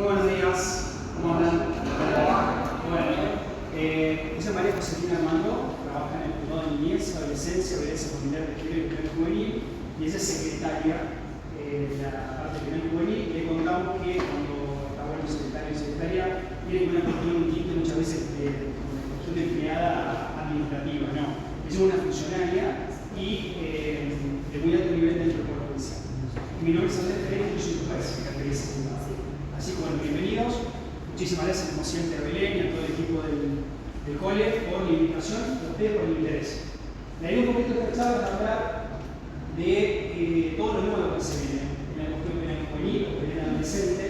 Muy buenos días, ¿cómo andan? Bueno, yo soy María Josefina Armando, trabaja en el cuidado de niñez, adolescencia, violencia familiar de género y penal juvenil, y ella es secretaria de la parte de penal juvenil. Y le contamos que cuando está bueno secretario y secretaria, tiene una cuestión un quinto muchas veces de cuestión de empleada administrativa, no. Ella es una funcionaria y de muy alto nivel dentro del Poder Judicial. Mi nombre es Andrés Pérez y yo soy tu juez, secretaria secundaria. Así que bueno, bienvenidos. Muchísimas gracias como siempre a Belén y a todo el equipo del cole por la invitación y a ustedes por el interés. La idea un poquito de esta charla es hablar de todo lo nuevo que se viene en la cuestión penal juvenil o penal adolescente.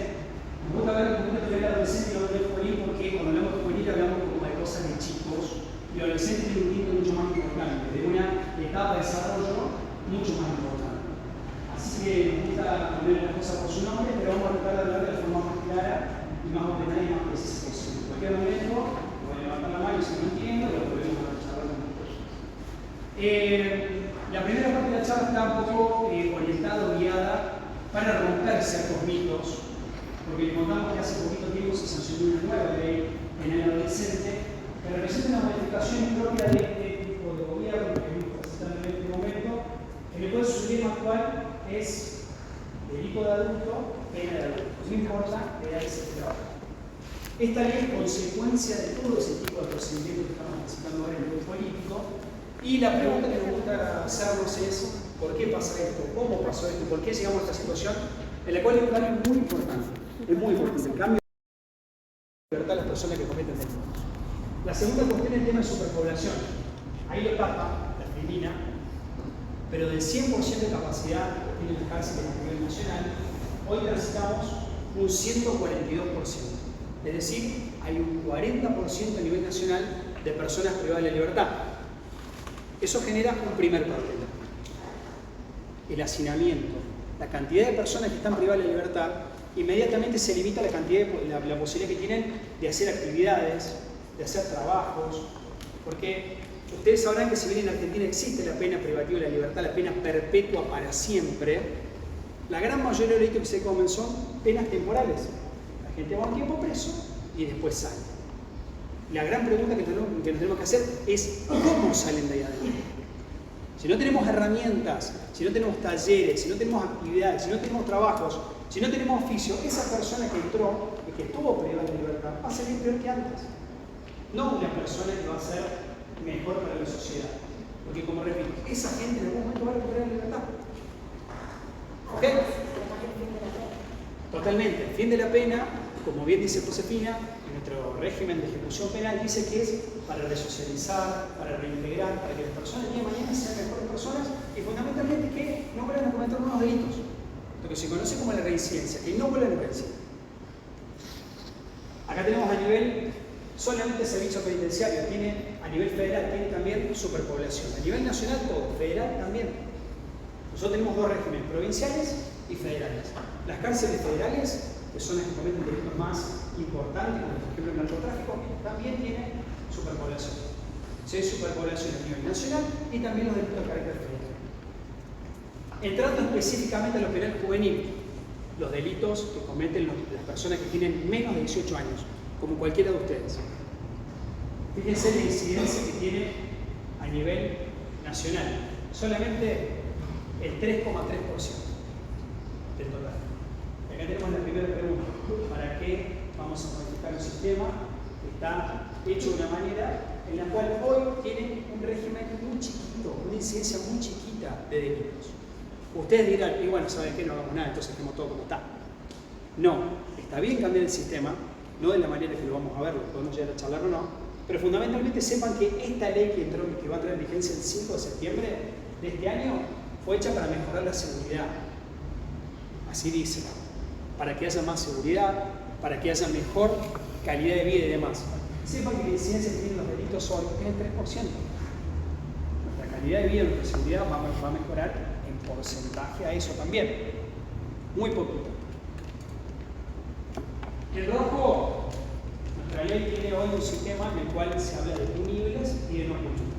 Me gusta hablar un poquito de penal adolescente y no penal juvenil porque cuando hablamos de juvenil hablamos como de cosas de chicos y adolescente tiene un tinte mucho más importante, de una etapa de desarrollo mucho más importante. Así que nos gusta poner las cosas por su nombre, pero vamos a tratar de hablar de la forma más clara y más ordenada y más precisa posible. En cualquier momento, voy a levantar la mano y si no entiendo, lo volvemos a charlar con ustedes. La primera parte de la charla está un poco orientada, guiada, para romper ciertos mitos, porque le contamos que hace poquito tiempo se sancionó una nueva ley penal adolescente que representa una modificación impropia de este tipo de gobierno que estamos presentando en este momento, en el cual su lema actual es delito de adulto, pena de adulto. No importa la edad que se trabaja. Esta ley es consecuencia de todo ese tipo de procedimientos que estamos necesitando ahora en el mundo político. Y la pregunta que nos gusta hacernos es: ¿por qué pasa esto? ¿Cómo pasó esto? ¿Por qué llegamos a esta situación? En la cual hay un cambio muy importante. Es muy importante. El cambio de libertad a las personas que cometen delitos. La segunda cuestión es el tema de superpoblación. Ahí lo tapa, la elimina. Pero del 100% de capacidad que tienen las cárceles a nivel nacional, hoy transitamos un 142%. Es decir, hay un 40% a nivel nacional de personas privadas de la libertad. Eso genera un primer problema. El hacinamiento. La cantidad de personas que están privadas de la libertad, inmediatamente se limita la cantidad la posibilidad que tienen de hacer actividades, de hacer trabajos, porque ustedes sabrán que si bien en Argentina existe la pena privativa de la libertad, la pena perpetua para siempre, la gran mayoría de los delitos que se comen son penas temporales. La gente va un tiempo preso y después sale. La gran pregunta que nos tenemos que hacer es: ¿cómo salen de ahí adentro? Si no tenemos herramientas, si no tenemos talleres, si no tenemos actividades, si no tenemos trabajos, si no tenemos oficio, esa persona que entró y que estuvo privada de libertad va a salir peor que antes. No una persona que va a ser mejor para la sociedad. Porque, como repito, esa gente en algún momento va a recuperar la libertad. ¿Ok? Totalmente. El fin de la pena, como bien dice Josefina, en nuestro régimen de ejecución penal dice que es para resocializar, para reintegrar, para que las personas el día de mañana sean mejores personas y fundamentalmente que no vuelvan a cometer nuevos delitos. Lo que se conoce como la reincidencia, que no vuelvan a reincidir. Acá tenemos a nivel solamente el servicio penitenciario, tiene a nivel federal, tiene también superpoblación. A nivel nacional todo, federal también. Nosotros tenemos dos regímenes, provinciales y federales. Las cárceles federales, que son las que cometen delitos más importantes, como por ejemplo el narcotráfico, también tienen superpoblación. Sí, superpoblación a nivel nacional y también los delitos de carácter federal. Entrando específicamente a lo penal juvenil, los delitos que cometen las personas que tienen menos de 18 años, como cualquiera de ustedes. Fíjense la incidencia que tiene a nivel nacional. Solamente el 3,3% del total. Acá tenemos la primera pregunta. ¿Para qué vamos a modificar un sistema que está hecho de una manera en la cual hoy tiene un régimen muy chiquito, una incidencia muy chiquita de delitos? Ustedes dirán: y bueno, ¿saben qué? No hagamos nada, entonces dejemos todo como está. No, está bien cambiar el sistema, no de la manera que lo vamos a ver, lo podemos llegar a charlar o no, pero fundamentalmente sepan que esta ley que va a entrar en vigencia el 5 de septiembre de este año fue hecha para mejorar la seguridad. Así dice, para que haya más seguridad, para que haya mejor calidad de vida y demás. Sepan que la incidencia que tienen los delitos hoy es el 3%. Nuestra calidad de vida y nuestra seguridad va a mejorar en porcentaje a eso también. Muy poquito. El rojo, nuestra ley tiene hoy un sistema en el cual se habla de punibles y de no punibles.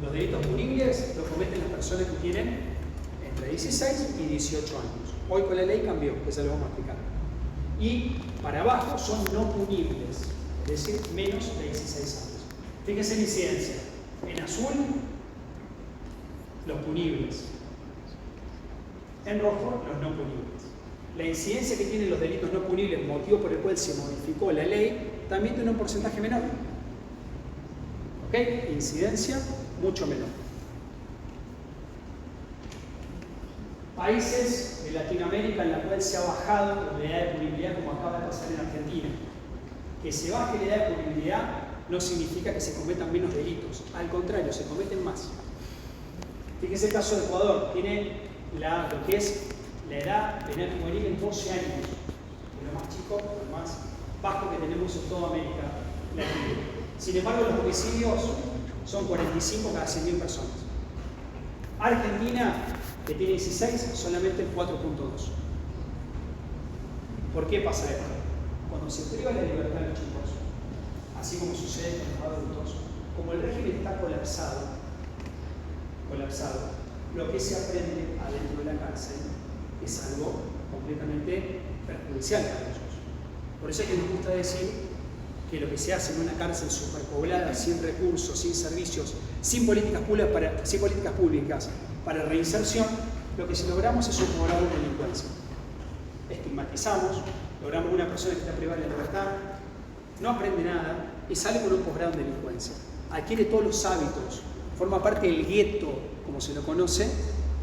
Los delitos punibles los cometen las personas que tienen entre 16 y 18 años. Hoy con la ley cambió, que se lo vamos a explicar. Y para abajo son no punibles, es decir, menos de 16 años. Fíjense la incidencia. En azul, los punibles. En rojo, los no punibles. La incidencia que tienen los delitos no punibles, motivo por el cual se modificó la ley, también tiene un porcentaje menor. ¿Ok? Incidencia mucho menor. Países de Latinoamérica en la cual se ha bajado la edad de punibilidad, como acaba de pasar en Argentina. Que se baje la edad de punibilidad no significa que se cometan menos delitos. Al contrario, se cometen más. Fíjense el caso de Ecuador. Tiene lo que es la edad penal juvenil en 12 años. Es lo más chico, lo más bajo que tenemos en toda América Latina. Sin embargo, los homicidios son 45 cada 100.000 personas. Argentina, que tiene 16, solamente el 4.2. ¿Por qué pasa esto? Cuando se priva la libertad de los chicos, así como sucede con los adultos, como el régimen está colapsado, lo que se aprende adentro de la cárcel es algo completamente perjudicial para ellos. Por eso es que nos gusta decir que lo que se hace en una cárcel superpoblada, sin recursos, sin servicios, sin políticas públicas para reinserción, lo que logramos es un posgrado de delincuencia. Estigmatizamos, logramos una persona que está privada de la libertad, no aprende nada y sale con un posgrado en delincuencia. Adquiere todos los hábitos, forma parte del gueto, como se lo conoce,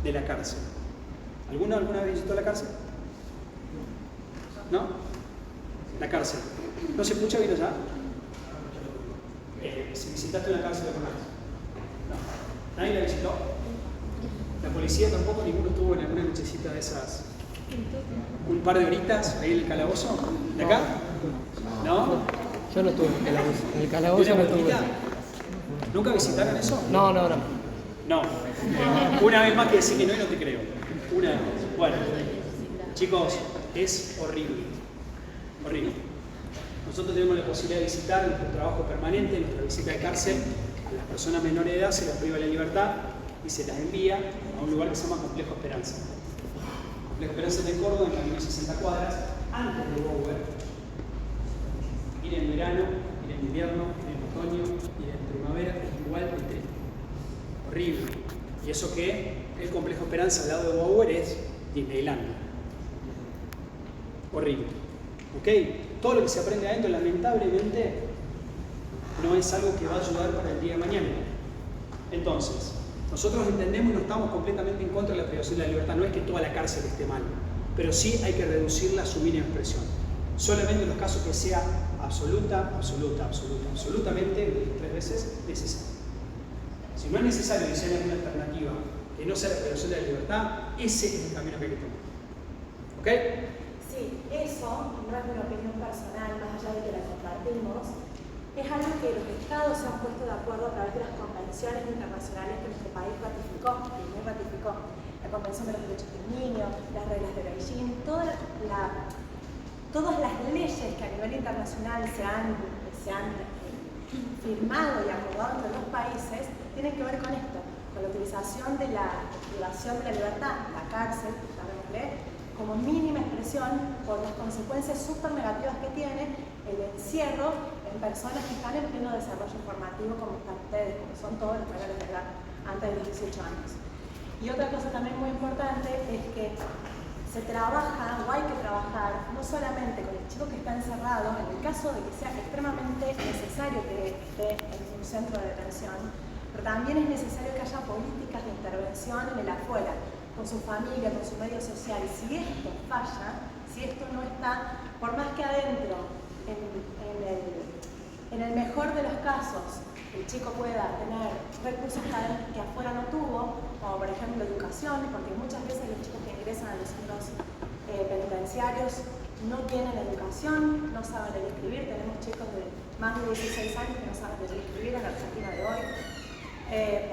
de la cárcel. ¿Alguna vez visitó la cárcel? ¿No? La cárcel. ¿No se escucha bien allá? Si visitaste una cárcel, ¿la conoces? No. ¿Nadie la visitó? La policía tampoco, ninguno estuvo en alguna nochecita de esas. Un par de horitas ahí en el calabozo. ¿De acá? ¿No? Yo no estuve en el calabozo. En el calabozo no estuve. ¿Nunca visitaron eso? No. No. Una vez más que decir que no y no te creo. Una vez más. Bueno, chicos, es horrible. Horrible. Nosotros tenemos la posibilidad de visitar nuestro trabajo permanente, nuestra visita de cárcel, a las personas menores de edad, se las priva de la libertad y se las envía a un lugar que se llama Complejo Esperanza. Complejo Esperanza de Córdoba, en camino 60 cuadras, antes de Bower. Ir en verano, ir en invierno, ir en otoño, ir en primavera, es igual de triste. Horrible. Y eso que el Complejo Esperanza al lado de Bower es Disneylandia. Horrible. ¿Ok? Todo lo que se aprende adentro, lamentablemente, no es algo que va a ayudar para el día de mañana. Entonces, nosotros entendemos y no estamos completamente en contra de la privación de la libertad. No es que toda la cárcel esté mal, pero sí hay que reducirla a su mínima expresión. Solamente en los casos que sea absolutamente 3 veces necesario. Si no es necesario diseñar una alternativa que no sea la privación de la libertad, ese es el camino que hay que tomar. ¿Ok? Sí, eso, no es una opinión personal, más allá de que la compartimos, es algo que los estados se han puesto de acuerdo a través de las convenciones internacionales que nuestro país ratificó, la Convención de los Derechos del Niño, las reglas de Beijing, todas las leyes que a nivel internacional se han firmado y acordado entre los países tienen que ver con esto, con la utilización de la privación de la libertad, la cárcel, llamémosle, como mínima expresión por las consecuencias súper negativas que tiene el encierro en personas que están en pleno desarrollo formativo como están ustedes, como son todos los menores de edad antes de los 18 años. Y otra cosa también muy importante es que se trabaja o hay que trabajar no solamente con el chico que está encerrado, en el caso de que sea extremadamente necesario que esté en un centro de detención, pero también es necesario que haya políticas de intervención en el afuera, con su familia, con su medio social. Si esto falla, si esto no está, por más que adentro, en el mejor de los casos, el chico pueda tener recursos que afuera no tuvo, como por ejemplo educación, porque muchas veces los chicos que ingresan a los centros penitenciarios no tienen educación, no saben leer y escribir. Tenemos chicos de más de 16 años que no saben leer y escribir en la Argentina de hoy.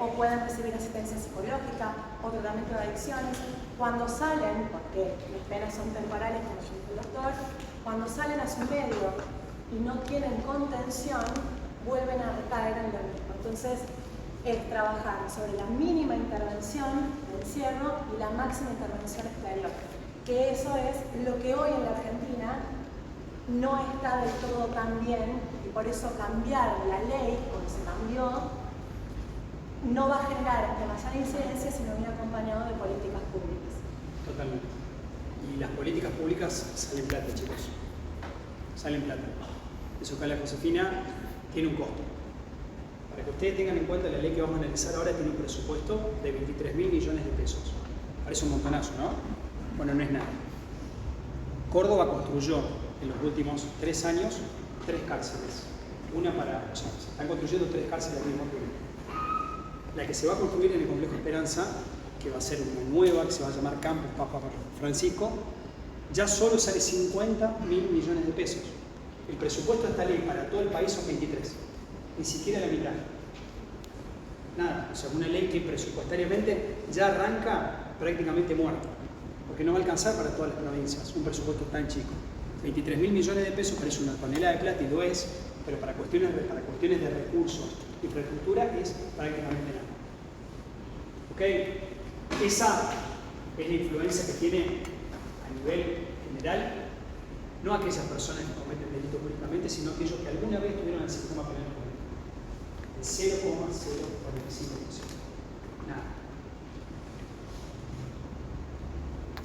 O pueden recibir asistencia psicológica o tratamiento de adicciones. Cuando salen, porque las penas son temporales, como dijo el doctor, cuando salen a su medio y no tienen contención, vuelven a recaer en lo mismo. Entonces, es trabajar sobre la mínima intervención de encierro y la máxima intervención exterior. Que eso es lo que hoy en la Argentina no está del todo tan bien y por eso cambiar la ley, como se cambió, no va a generar demasiada incidencia si no viene acompañado de políticas públicas. Totalmente. Y las políticas públicas salen plata, chicos. Salen plata. Eso que la Josefina tiene un costo. Para que ustedes tengan en cuenta, la ley que vamos a analizar ahora tiene un presupuesto de 23.000 millones de pesos. Parece un montonazo, ¿no? Bueno, no es nada. Córdoba construyó en los últimos 3 años 3 cárceles. O sea, se están construyendo 3 cárceles al mismo tiempo. La que se va a construir en el Complejo Esperanza, que va a ser una nueva, que se va a llamar Campus Papa Francisco, ya solo sale 50.000 millones de pesos. El presupuesto de esta ley para todo el país son 23, ni siquiera la mitad. Nada, o sea, una ley que presupuestariamente ya arranca prácticamente muerta, porque no va a alcanzar para todas las provincias un presupuesto tan chico. 23.000 millones de pesos parece una tonelada de plata y lo es, pero para cuestiones de recursos y infraestructura es prácticamente nada. ¿Ok? Esa es la influencia que tiene a nivel general, no aquellas personas que cometen delitos públicamente, sino aquellos que alguna vez tuvieron el sistema penal público. El 0,045%. Nada.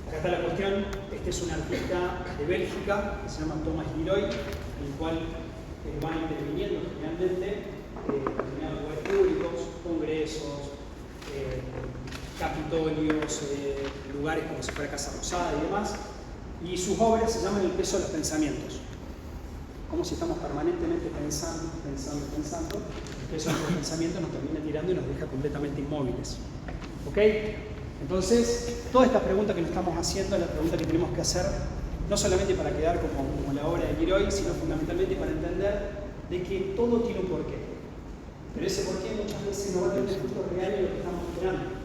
Acá está la cuestión. Este es un artista de Bélgica que se llama Thomas Leroy, en el cual van interviniendo generalmente determinados lugares públicos, congresos, capitolios, lugares como si fuera Casa Rosada y demás. Y sus obras se llaman El peso de los pensamientos. Como si estamos permanentemente pensando. El peso de los pensamientos nos termina tirando y nos deja completamente inmóviles. ¿Ok? Entonces, toda esta pregunta que nos estamos haciendo es la pregunta que tenemos que hacer, no solamente para quedar como la obra de Leroy, sino fundamentalmente para entender de que todo tiene un porqué. Pero ese porqué muchas veces no va a tener el fruto real de lo que estamos esperando.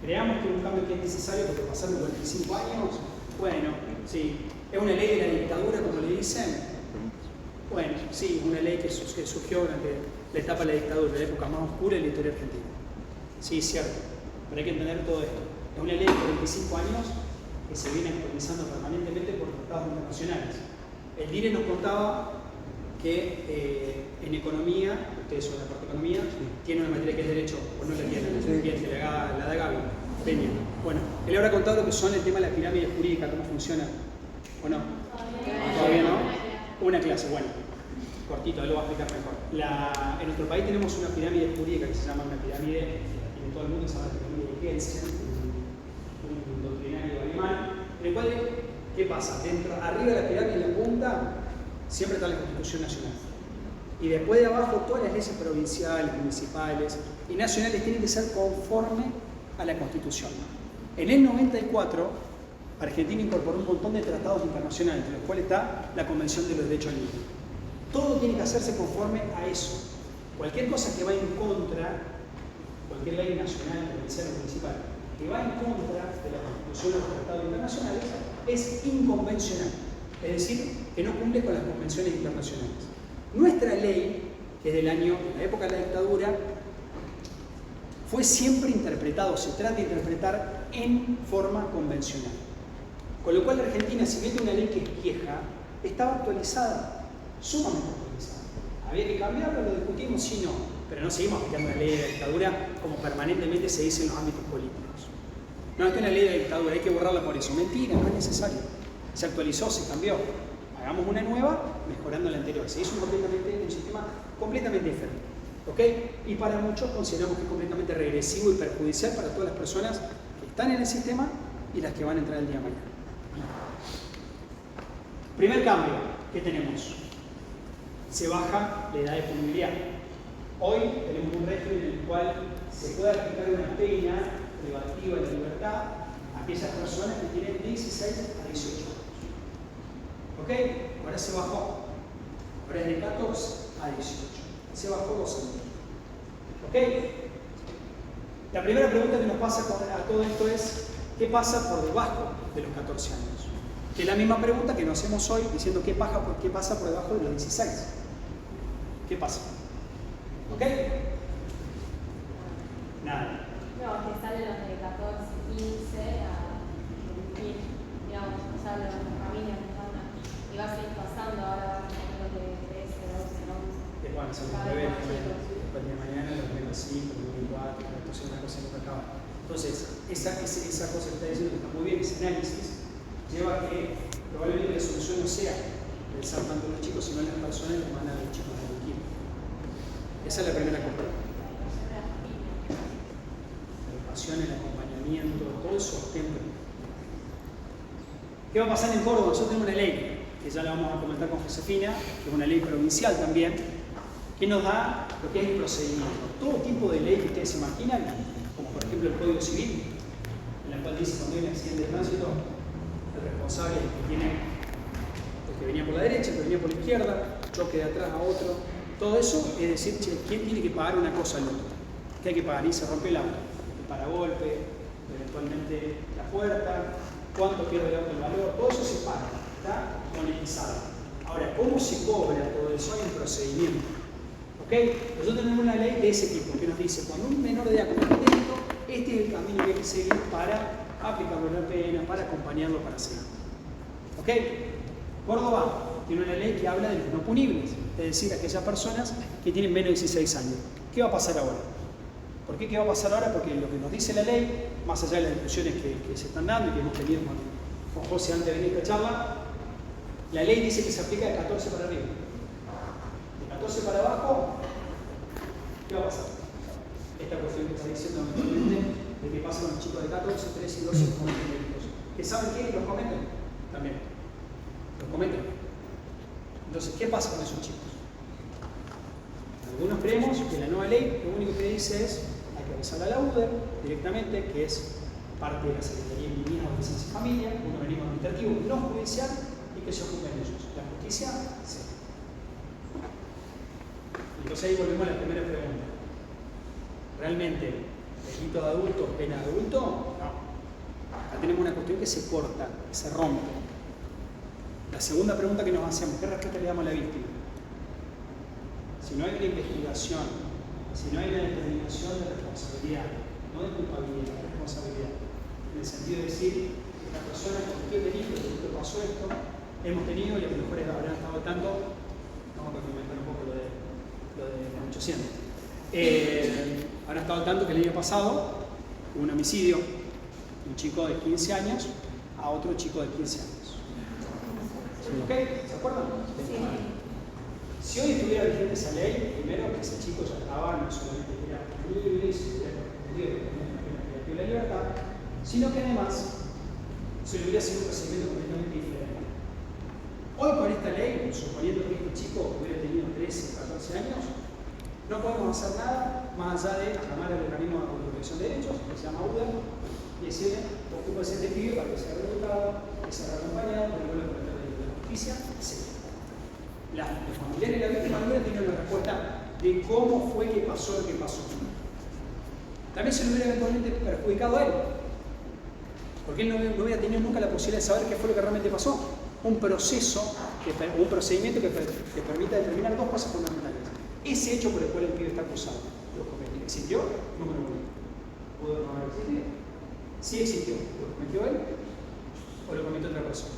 Creamos que un cambio que es necesario porque pasaron 45 años, bueno, sí, es una ley de la dictadura, como le dicen. Bueno, sí, una ley que surgió durante la etapa de la dictadura, la época más oscura de la historia argentina. Sí, es cierto, pero hay que entender todo esto. Es una ley de 45 años que se viene actualizando permanentemente por tratados internacionales. El DIRE nos contaba que en economía, ustedes son de la parte de economía, tiene una materia que es derecho, o no la tienen, que la da Gaby, Peña. Bueno, él habrá contado lo que son el tema de la pirámide jurídica, cómo funciona. ¿O no? Todavía no. Una clase, bueno, cortito, lo voy a explicar mejor. En nuestro país tenemos una pirámide jurídica que se llama una pirámide, en todo el mundo se llama la pirámide de Kelsen, un doctrinario alemán, en el cual, ¿qué pasa? Arriba de la pirámide, en la punta, siempre está la Constitución Nacional. Y después de abajo, todas las leyes provinciales, municipales y nacionales tienen que ser conforme a la Constitución. En el 94, Argentina incorporó un montón de tratados internacionales, entre los cuales está la Convención de los Derechos Libres. Todo tiene que hacerse conforme a eso. Cualquier cosa que va en contra, cualquier ley nacional, provincial o municipal, que va en contra de la Constitución o los tratados internacionales, es inconvencional. Es decir, que no cumple con las convenciones internacionales. Nuestra ley, que es de la época de la dictadura, fue siempre interpretado, se trata de interpretar en forma convencional. Con lo cual la Argentina, si bien tiene una ley que es vieja, estaba actualizada, sumamente actualizada. Había que cambiarlo, lo discutimos, sí, no, pero no seguimos aplicando la ley de la dictadura como permanentemente se dice en los ámbitos políticos. No, esta es una ley de la dictadura, hay que borrarla por eso. Mentira, no es necesario. Se actualizó, se cambió. Hagamos una nueva, mejorando la anterior. Se hizo un sistema completamente diferente. ¿Ok? Y para muchos consideramos que es completamente regresivo y perjudicial para todas las personas que están en el sistema y las que van a entrar el día de mañana. Primer cambio que tenemos. Se baja la edad de punibilidad. Hoy tenemos un régimen en el cual se puede aplicar una pena privativa de la libertad a aquellas personas que tienen 16 a 18 años. ¿Ok? Ahora se bajó. Ahora es de 14 a 18. Se bajó 2 años. ¿Ok? La primera pregunta que nos pasa a todo esto es, ¿qué pasa por debajo de los 14 años? Que es la misma pregunta que nos hacemos hoy diciendo qué pasa por debajo de los 16. ¿Qué pasa? ¿Ok? Nada. No, que salen los de 14, 15 a cumplir, digamos, o sea, las familias que están va a seguir pasando ahora más o menos de 13, 12, 11. Después van a ser los bebés, después de mañana los menos 5, los menos 4, entonces una cosa no acaba. Entonces, esa cosa que está diciendo que está muy bien, ese análisis, lleva a que probablemente la solución no sea pensar tanto en los chicos, sino en las personas que mandan a los chicos a delinquir. Esa es la primera cosa. La educación, el acompañamiento, todo eso templo. ¿Qué va a pasar en Córdoba? Nosotros tenemos una ley, que ya la vamos a comentar con Josefina, que es una ley provincial también, que nos da lo que es el procedimiento. Todo tipo de ley que ustedes se imaginan, como por ejemplo el Código Civil, en la cual dice cuando hay un accidente de tránsito, el responsable que tiene el que venía por la derecha, el que venía por la izquierda, choque de atrás a otro, todo eso es decir, che, ¿quién tiene que pagar una cosa al otro? ¿Qué hay que pagar? Y se rompe el auto, el paragolpe, eventualmente la puerta, cuánto pierde el auto el valor, todo eso se paga, está monetizado. Ahora, ¿cómo se cobra todo eso? Hay un procedimiento. ¿Ok? Nosotros tenemos una ley de ese tipo que nos dice, cuando un menor de edad comete un delito, este es el camino que hay que seguir para aplicarle la pena, para acompañarlo para seguir. ¿Ok? Córdoba tiene una ley que habla de los no punibles, es decir, aquellas personas que tienen menos de 16 años. ¿Qué va a pasar ahora? ¿Por qué va a pasar ahora? Porque lo que nos dice la ley, más allá de las discusiones que se están dando y que hemos tenido con José antes de venir a esta charla, la ley dice que se aplica de 14 para arriba. De 14 para abajo, ¿qué va a pasar? Esta cuestión que está diciendo de que pasa con los chicos de 14, 13 y 12 que cometen delitos. ¿Que saben qué? Los cometen también. Los cometen. Entonces, ¿qué pasa con esos chicos? Algunos creemos que la nueva ley lo único que dice es hay que avisar a la UDER directamente, que es parte de la Secretaría de Niñez, Adolescencia y Familia, un organismo administrativo no judicial, y que se ocupen ellos. La justicia, sí. Entonces ahí volvemos a la primera pregunta. ¿Realmente delito de adulto, pena de adulto? No. Acá tenemos una cuestión que se corta, que se rompe. La segunda pregunta que nos hacemos, ¿qué respuesta le damos a la víctima? Si no hay una investigación, si no hay una determinación de responsabilidad, no de culpabilidad, de responsabilidad, en el sentido de decir que esta persona cometió el delito, pasó esto, hemos tenido, y a lo mejor habrán estado al tanto, vamos a complementar un poco lo de 800. Habrán estado al tanto que el año pasado hubo un homicidio de un chico de 15 años a otro chico de 15 años. ¿Ok? ¿Se acuerdan? Sí. Si hoy estuviera vigente esa ley, primero que ese chico ya estaba, no solamente era libre, se hubiera comprendido que tenía una pena privativa de la libertad, sino que además se le hubiera sido un procedimiento completamente diferente. Hoy con esta ley, suponiendo que este chico hubiera tenido 13 o 14 años, no podemos hacer nada más allá de llamar al organismo de protección de derechos, que se llama UDER, y decirle, ocupa ese testigo para que sea reeducado, que sea reacompañado, para que vuelva a cometer delito de justicia, sí. Los familiares de la víctima no hubieran tenido la respuesta de cómo fue que pasó lo que pasó. También se le hubiera eventualmente perjudicado a él, porque él no hubiera tenido nunca la posibilidad de saber qué fue lo que realmente pasó. Un procedimiento que permita determinar dos cosas fundamentales. Ese hecho por el cual el pibe está acusado, ¿lo cometió? ¿Existió? Número uno. ¿Pudo no haber existido? Sí existió. ¿Lo cometió él o lo cometió otra persona?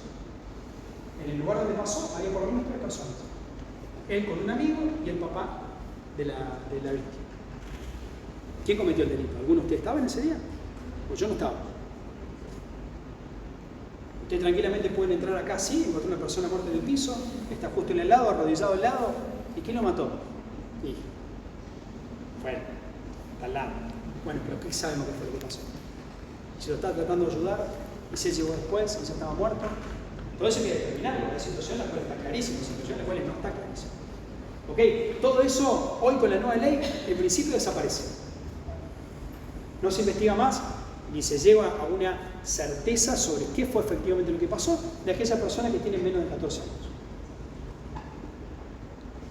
En el lugar donde pasó había por lo menos 3 personas. Él con un amigo y el papá de la víctima. ¿Quién cometió el delito? ¿Alguno de ustedes estaba en ese día? Pues yo no estaba. Ustedes tranquilamente pueden entrar acá así, encontrar una persona muerta en el piso, está justo en el lado, arrodillado al lado. ¿Y quién lo mató? Y bueno, está al lado. Bueno, pero ¿qué sabemos qué fue lo que pasó? Se lo estaba tratando de ayudar y se llegó después y ya estaba muerto. Todo eso hay que determinarlo. Hay situaciones en las cuales está clarísimo, hay situaciones en las cuales no está clarísimo. ¿Ok? Todo eso, hoy con la nueva ley, en principio desaparece. No se investiga más ni se lleva a una certeza sobre qué fue efectivamente lo que pasó de aquella persona que tiene menos de 14 años.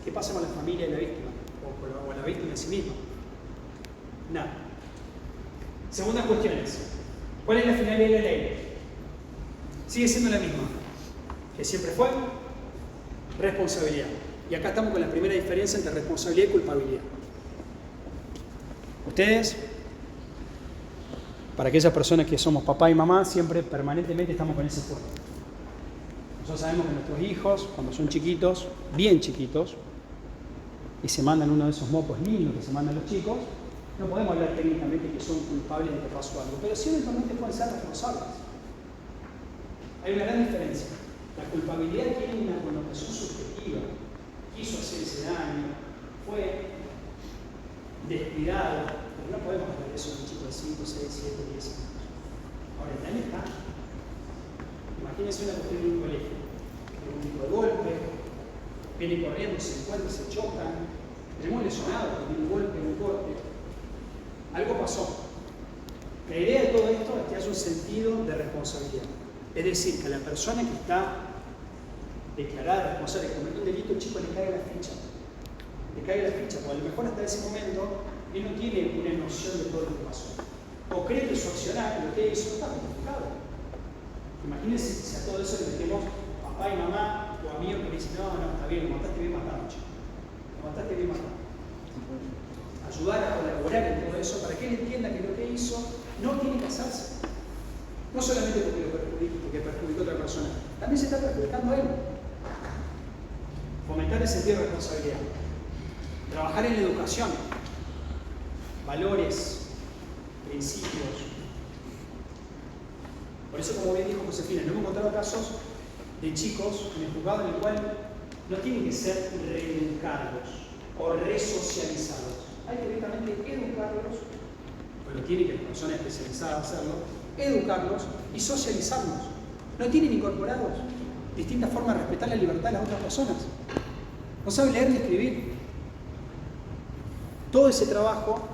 ¿Qué pasa con la familia de la víctima? O con la víctima en sí misma. Nada. Segunda cuestión es, ¿cuál es la finalidad de la ley? Sigue siendo la misma, que siempre fue responsabilidad. Y acá estamos con la primera diferencia entre responsabilidad y culpabilidad. Ustedes, para aquellas personas que somos papá y mamá, siempre permanentemente estamos con ese fuego. Nosotros sabemos que nuestros hijos, cuando son chiquitos, bien chiquitos, y se mandan uno de esos mocos lindos que se mandan los chicos, no podemos hablar técnicamente que son culpables de que pasó algo, pero sí eventualmente pueden ser responsables. Hay una gran diferencia. La culpabilidad tiene una connotación subjetiva. Quiso hacer ese daño, fue descuidado, pero no podemos hablar de eso de un chico de 5, 6, 7, 10 años. Ahora, el daño está. Imagínense una cuestión en un colegio, un tipo de golpe, vienen corriendo, se encuentran, se chocan, tenemos lesionados, tiene un golpe, un corte. Algo pasó. La idea de todo esto es que haya un sentido de responsabilidad. Es decir, que a la persona que está declarada responsable de cometer un delito, el chico le caiga la ficha. Le caiga la ficha, porque a lo mejor hasta ese momento él no tiene una noción de todo lo que pasó. O cree que su accionar, lo que hizo, está justificado. Imagínense si a todo eso le metemos papá y mamá o amigos que me dicen, no, está bien, lo mataste bien matado, chico. Lo mataste bien matado. Ayudar a colaborar en todo eso para que él entienda que lo que hizo no tiene que hacerse. No solamente porque perjudicó a otra persona, también se está perjudicando a él. Fomentar el sentido de responsabilidad. Trabajar en la educación. Valores, principios. Por eso, como bien dijo Josefina, no hemos encontrado casos de chicos en el juzgado en el cual no tienen que ser reeducados o resocializados. Hay que directamente educarlos, pero tiene que las personas especializadas hacerlo, educarlos y socializarlos. No tienen incorporados distintas formas de respetar la libertad de las otras personas. No saben leer ni escribir. Todo ese trabajo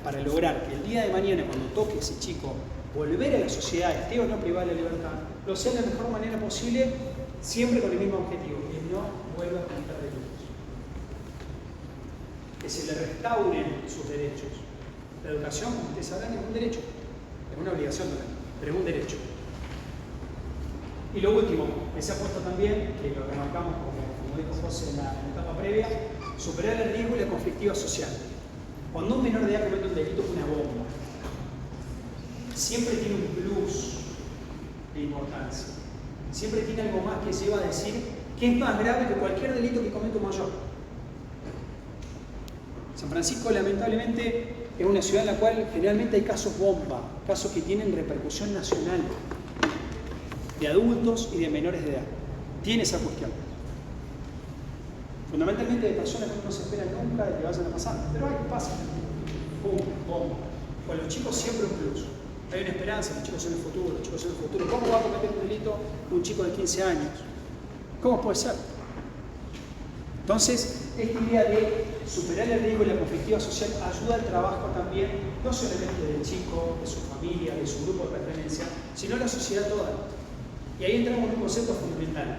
para lograr que el día de mañana, cuando toque ese chico volver a la sociedad, esté o no privada de la libertad, lo sea de la mejor manera posible, siempre con el mismo objetivo, que no vuelva a cometer delitos. Que se le restauren sus derechos. La educación, como ustedes sabrán, es un derecho. Es una obligación también, pero es un derecho. Y lo último, que se ha puesto también, que lo remarcamos como dijo José en la etapa previa, superar el riesgo y la conflictiva social. Cuando un menor de edad comete un delito es una bomba. Siempre tiene un plus de importancia. Siempre tiene algo más que lleva a decir que es más grave que cualquier delito que cometa un mayor. San Francisco, lamentablemente, es una ciudad en la cual generalmente hay casos bomba, casos que tienen repercusión nacional, de adultos y de menores de edad. Tiene esa cuestión. Fundamentalmente de personas que no se esperan nunca de que vayan a pasar, pero hay que pasar. ¡Pum! ¡Bomba! Con los chicos siempre un plus. Hay una esperanza, los chicos son el futuro, los chicos son el futuro. ¿Cómo va a cometer un delito un chico de 15 años? ¿Cómo puede ser? Entonces, esta idea de superar el riesgo y la conflictiva social ayuda al trabajo también, no solamente del chico, de su familia, de su grupo de pertenencia, sino de la sociedad toda. Y ahí entramos en un concepto fundamental,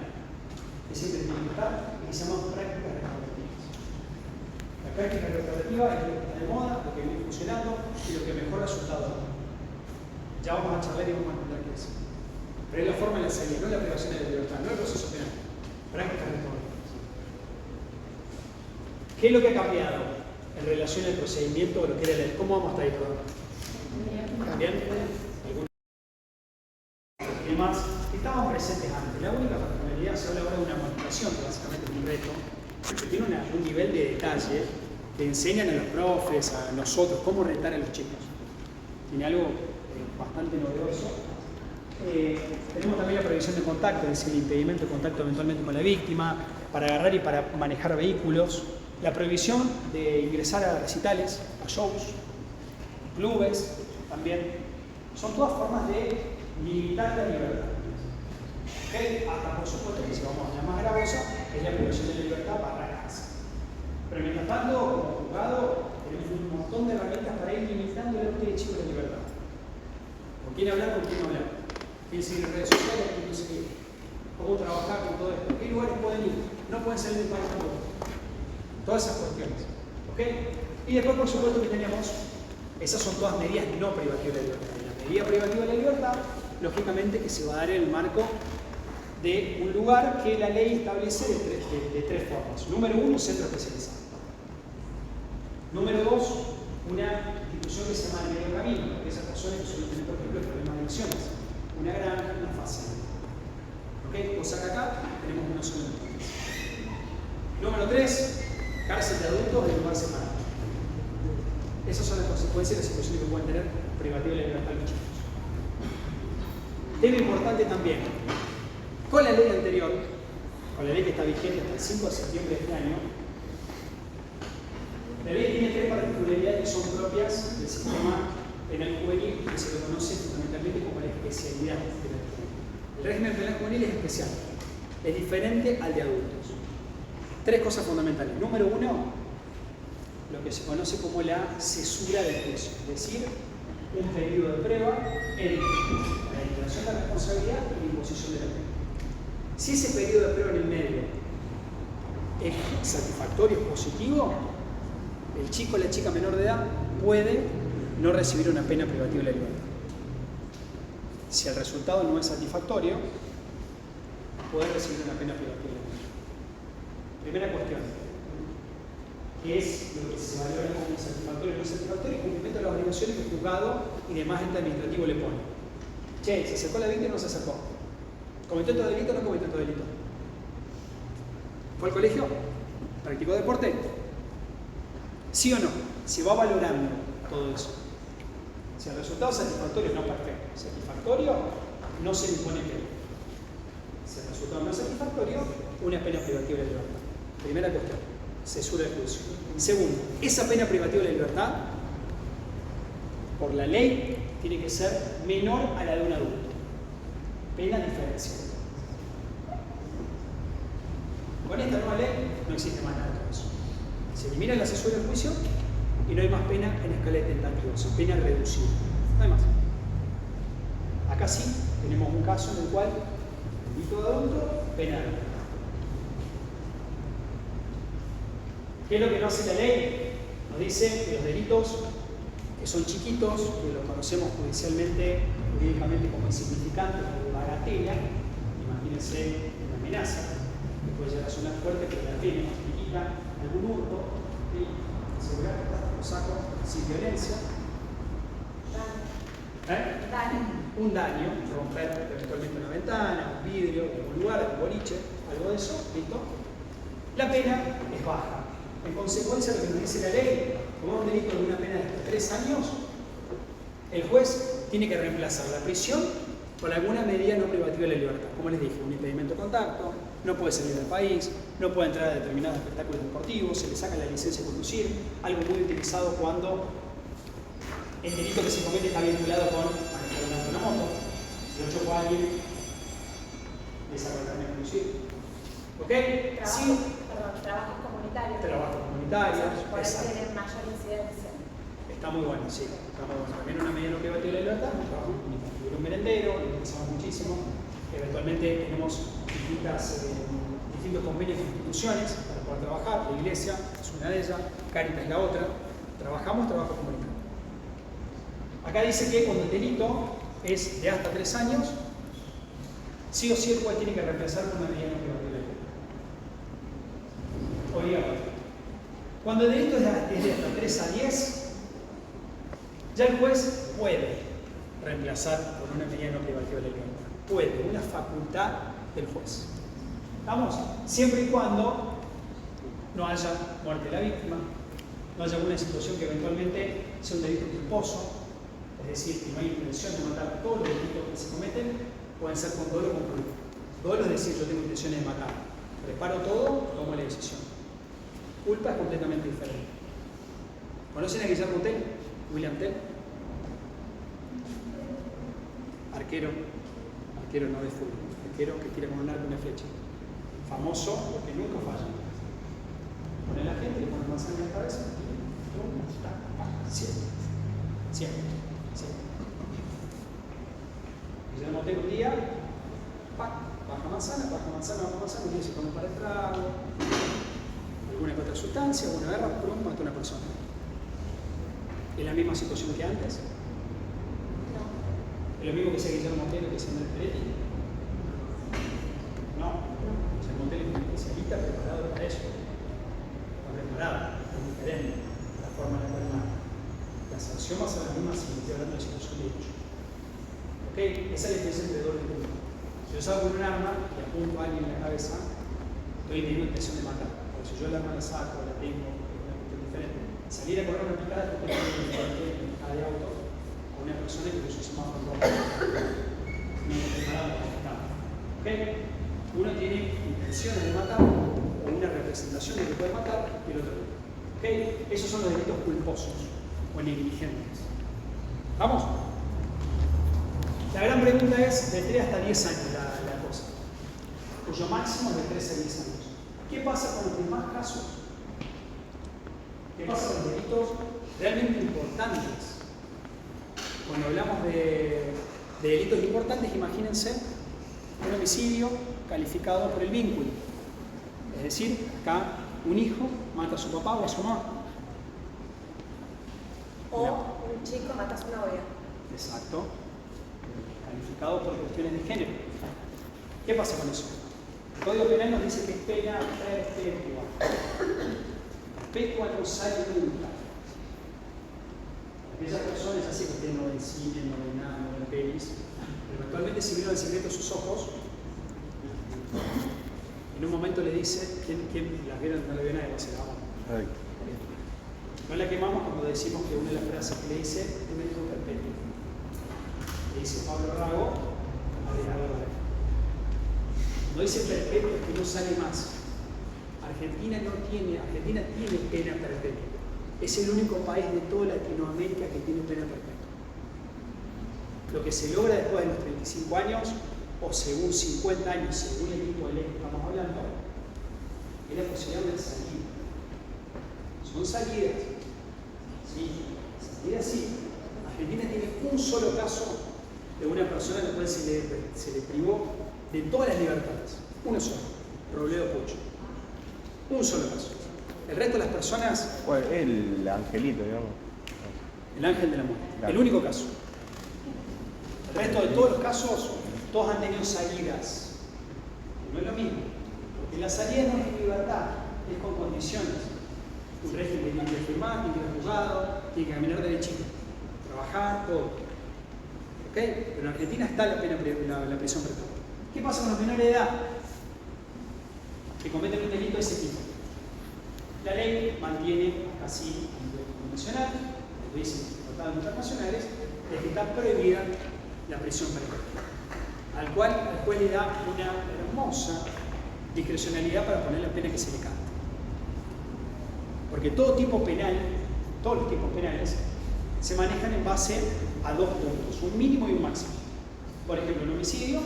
que siempre tiene que estar, y que se llama prácticas restaurativas. La práctica restaurativa es lo que está de moda, lo que viene funcionando y lo que mejor resultado da. Ya vamos a charlar y vamos a entender qué es. Pero es la forma de la salida, no la privación de la libertad, no el proceso penal. Prácticas restaurativas. ¿Qué es lo que ha cambiado en relación al procedimiento o lo que era la ley? ¿Cómo vamos hasta ahí, perdón? ¿Bien? ¿Algunos temas que estaban presentes antes? La única particularidad, se habla ahora de una modificación, que básicamente es un reto, que tiene un nivel de detalle que enseñan a los profes, a nosotros, cómo retar a los chicos. Tiene algo bastante novedoso. Tenemos también la prohibición de contacto, es decir, el impedimento de contacto eventualmente con la víctima, para agarrar y para manejar vehículos. La prohibición de ingresar a recitales, a shows, clubes, también. Son todas formas de limitar la libertad. ¿Okay? Hasta, por supuesto, que si vamos a la más gravosa, es la privación de la libertad para la cárcel. Pero mientras tanto, como juzgado, tenemos un montón de herramientas para ir limitando el arte de chico de la libertad. ¿Con quién hablar? ¿Con quién no hablar? ¿Quién seguir en redes sociales? ¿Quién no seguir? ¿Cómo trabajar con todo esto? ¿Qué lugares pueden ir? No pueden salir del país tampoco. Todas esas cuestiones. ¿Ok? Y después, por supuesto, que tenemos, esas son todas medidas no privativas de la libertad. La medida privativa de la libertad, lógicamente, que se va a dar en el marco de un lugar que la ley establece de tres formas. Número 1, centro especializado. Número 2, una institución que se llama el medio camino, para aquellas personas que suelen tener, por ejemplo, problemas de adicciones. Una granja, una facilidad. ¿Ok? ¿Ok? Cosa que acá tenemos una sola entonces. Número 3, cárcel de adultos en lugar separado. Esas son las consecuencias de las situaciones que pueden tener privativa de la libertad de los chicos. Tema importante también, con la ley anterior, con la ley que está vigente hasta el 5 de septiembre de este año, la ley tiene 3 particularidades que son propias del sistema penal juvenil, que se lo conoce fundamentalmente como la especialidad penal juvenil. El régimen penal juvenil es especial, es diferente al de adultos. 3 cosas fundamentales. Número 1, lo que se conoce como la cesura del juicio, es decir, un periodo de prueba entre la declaración de la responsabilidad y la imposición de la pena. Si ese periodo de prueba en el medio es satisfactorio, es positivo, el chico o la chica menor de edad puede no recibir una pena privativa de la libertad. Si el resultado no es satisfactorio, puede recibir una pena privativa de la libertad. Primera cuestión, ¿qué es lo que se valora como satisfactorio o no satisfactorio? Cumplimiento de las obligaciones que el juzgado y demás ente administrativo le pone. Che, ¿se acercó la víctima o no se acercó? ¿Cometió todo delito o no cometió todo delito? ¿Fue al colegio? ¿Practicó deporte? ¿Sí o no? Se va valorando todo eso. Si el resultado es satisfactorio, no perfecto. Satisfactorio, no se le impone pena. Si el resultado no es satisfactorio, una pena privativa de la libertad. Primera cuestión, cesura del juicio. Segundo, esa pena privativa de la libertad, por la ley, tiene que ser menor a la de un adulto. Pena diferencial. Con esta nueva ley no existe más nada de todo eso. Se elimina la cesura del juicio y no hay más pena en escala de tentativa, es pena reducida. No hay más. Acá sí tenemos un caso en el cual delito de adulto, pena de adulto. ¿Qué es lo que no hace la ley? Nos dice que los delitos que son chiquitos, que los conocemos judicialmente, jurídicamente como insignificantes o de bagatela, imagínense una amenaza, que puede llegar a sonar fuerte, pero la pena significa algún hurto, asegurar que lo saco sin violencia. Un daño, romper eventualmente una ventana, un vidrio, algún lugar, algún boliche, algo de eso, listo. La pena es baja. En consecuencia, lo que nos dice la ley, como un delito de una pena de hasta 3 años, el juez tiene que reemplazar la prisión por alguna medida no privativa de la libertad. Como les dije, un impedimento de contacto, no puede salir del país, no puede entrar a determinados espectáculos deportivos, se le saca la licencia de conducir, algo muy utilizado cuando el delito que se comete está vinculado con manejar una moto. Si yo choco a alguien, le saco el carnet de conducir. ¿Ok? Trabajos comunitarios. Trabajos comunitarios. Por eso tienen mayor incidencia. Está muy bueno, sí. Está muy bueno. También una medida no privativa de la libertad, un trabajo comunitario. Un merendero, lo utilizamos muchísimo. Eventualmente tenemos distintos convenios con instituciones para poder trabajar. La iglesia es una de ellas, Cáritas es la otra. Trabajamos trabajo comunitario. Acá dice que cuando el delito es de hasta 3 años, sí o sí el juez tiene que reemplazar por una medida no privativa de la libertad. Obligatorio. Cuando el delito es de hasta 3 a 10, ya el juez puede reemplazar por una medida no privativa de la libertad. Puede, una facultad del juez. ¿Estamos? Siempre y cuando no haya muerte de la víctima, no haya alguna situación que eventualmente sea un delito culposo, es decir, que no hay intención de matar. Todos los delitos que se cometen pueden ser con dolo o con culpa. Dolo es decir, yo tengo intenciones de matar. Preparo todo, tomo la decisión. Culpa es completamente diferente. ¿Conocen a Guillermo Tell? William Tell. Arquero no de fútbol, arquero que tira con un arco y una flecha. Famoso porque nunca falla. Pone a la gente, le pone manzana en la cabeza, siempre. Guillermo Tell un día, baja manzana, un día se pone para el trago, alguna otra sustancia, alguna guerra, prum, mata a una persona. ¿Es la misma situación que antes? ¿Es lo mismo que sea Guillermo Tell que sea Andrés Peretti? No. Guillermo Tell es un especialista preparado para eso. Está preparado, es diferente la forma de la mata. La sanción va a ser la misma si estoy hablando de situación de hecho. ¿Ok? Esa es la diferencia entre dolo y culpa. Si yo salgo con un arma y apunto a alguien en la cabeza, estoy teniendo intención de matar. Porque si yo el arma la saco, la tengo, es una cuestión diferente. Salir a correr una picada es porque tengo una picada de auto con una persona que usa un semáforo rojo. No me preparado para matar. ¿Ok? Uno tiene intenciones de matar o una representación de que puede matar y el otro no. ¿Ok? Esos son los delitos culposos o negligentes. ¿Vamos? La gran pregunta es de 3 hasta 10 años la cosa, cuyo máximo es de 3 a 10 años. ¿Qué pasa con los demás casos? ¿Qué pasa con los delitos realmente importantes? Cuando hablamos de delitos importantes, imagínense un homicidio calificado por el vínculo. Es decir, acá un hijo mata a su papá o a su mamá. O un chico mata a su novia. Exacto. Calificado por cuestiones de género. ¿Qué pasa con eso? El Código Penal nos dice que es pena perpetua. Perpetua no sale nunca. Aquellas personas así que ustedes no ven cine, no ven nada, no ven pelis, pero eventualmente si vieron el secreto de sus ojos, en un momento le dice, ¿quién las vieron? No la vio nadie, va a ser agua. No la quemamos cuando decimos que una de las frases que le dice, un médico perpetuo. Le dice Pablo Rago, no dice perpetuo, es que no sale más. Argentina tiene pena perpetua. Es el único país de toda Latinoamérica que tiene pena perpetua. Lo que se logra después de los 35 años, o según 50 años, según el tipo de ley que estamos hablando, es la posibilidad de salir. Son salidas. Sí, salidas sí. Argentina tiene un solo caso de una persona a la cual se le privó de todas las libertades. Uno solo, Robledo Pucho. Un solo caso. El resto de las personas... Bueno, el angelito, digamos. El ángel de la muerte. Claro. El único caso. El resto de todos los casos, todos han tenido salidas. No es lo mismo. Porque la salida no es libertad, es con condiciones. Un régimen tiene que firmar, tiene que ir al juzgado, tiene que caminar derechito, trabajar, todo. ¿Ok? Pero en Argentina está la prisión perpetua. ¿Qué pasa con los menores de edad que cometen un delito de ese tipo? La ley mantiene así a nivel convencional, lo dicen tratados internacionales, de que está prohibida la prisión perpetua, al cual el juez le da una hermosa discrecionalidad para poner la pena que se le cante. Porque todo tipo penal, todos los tipos penales, se manejan en base a 2 puntos, un mínimo y un máximo. Por ejemplo, el homicidio,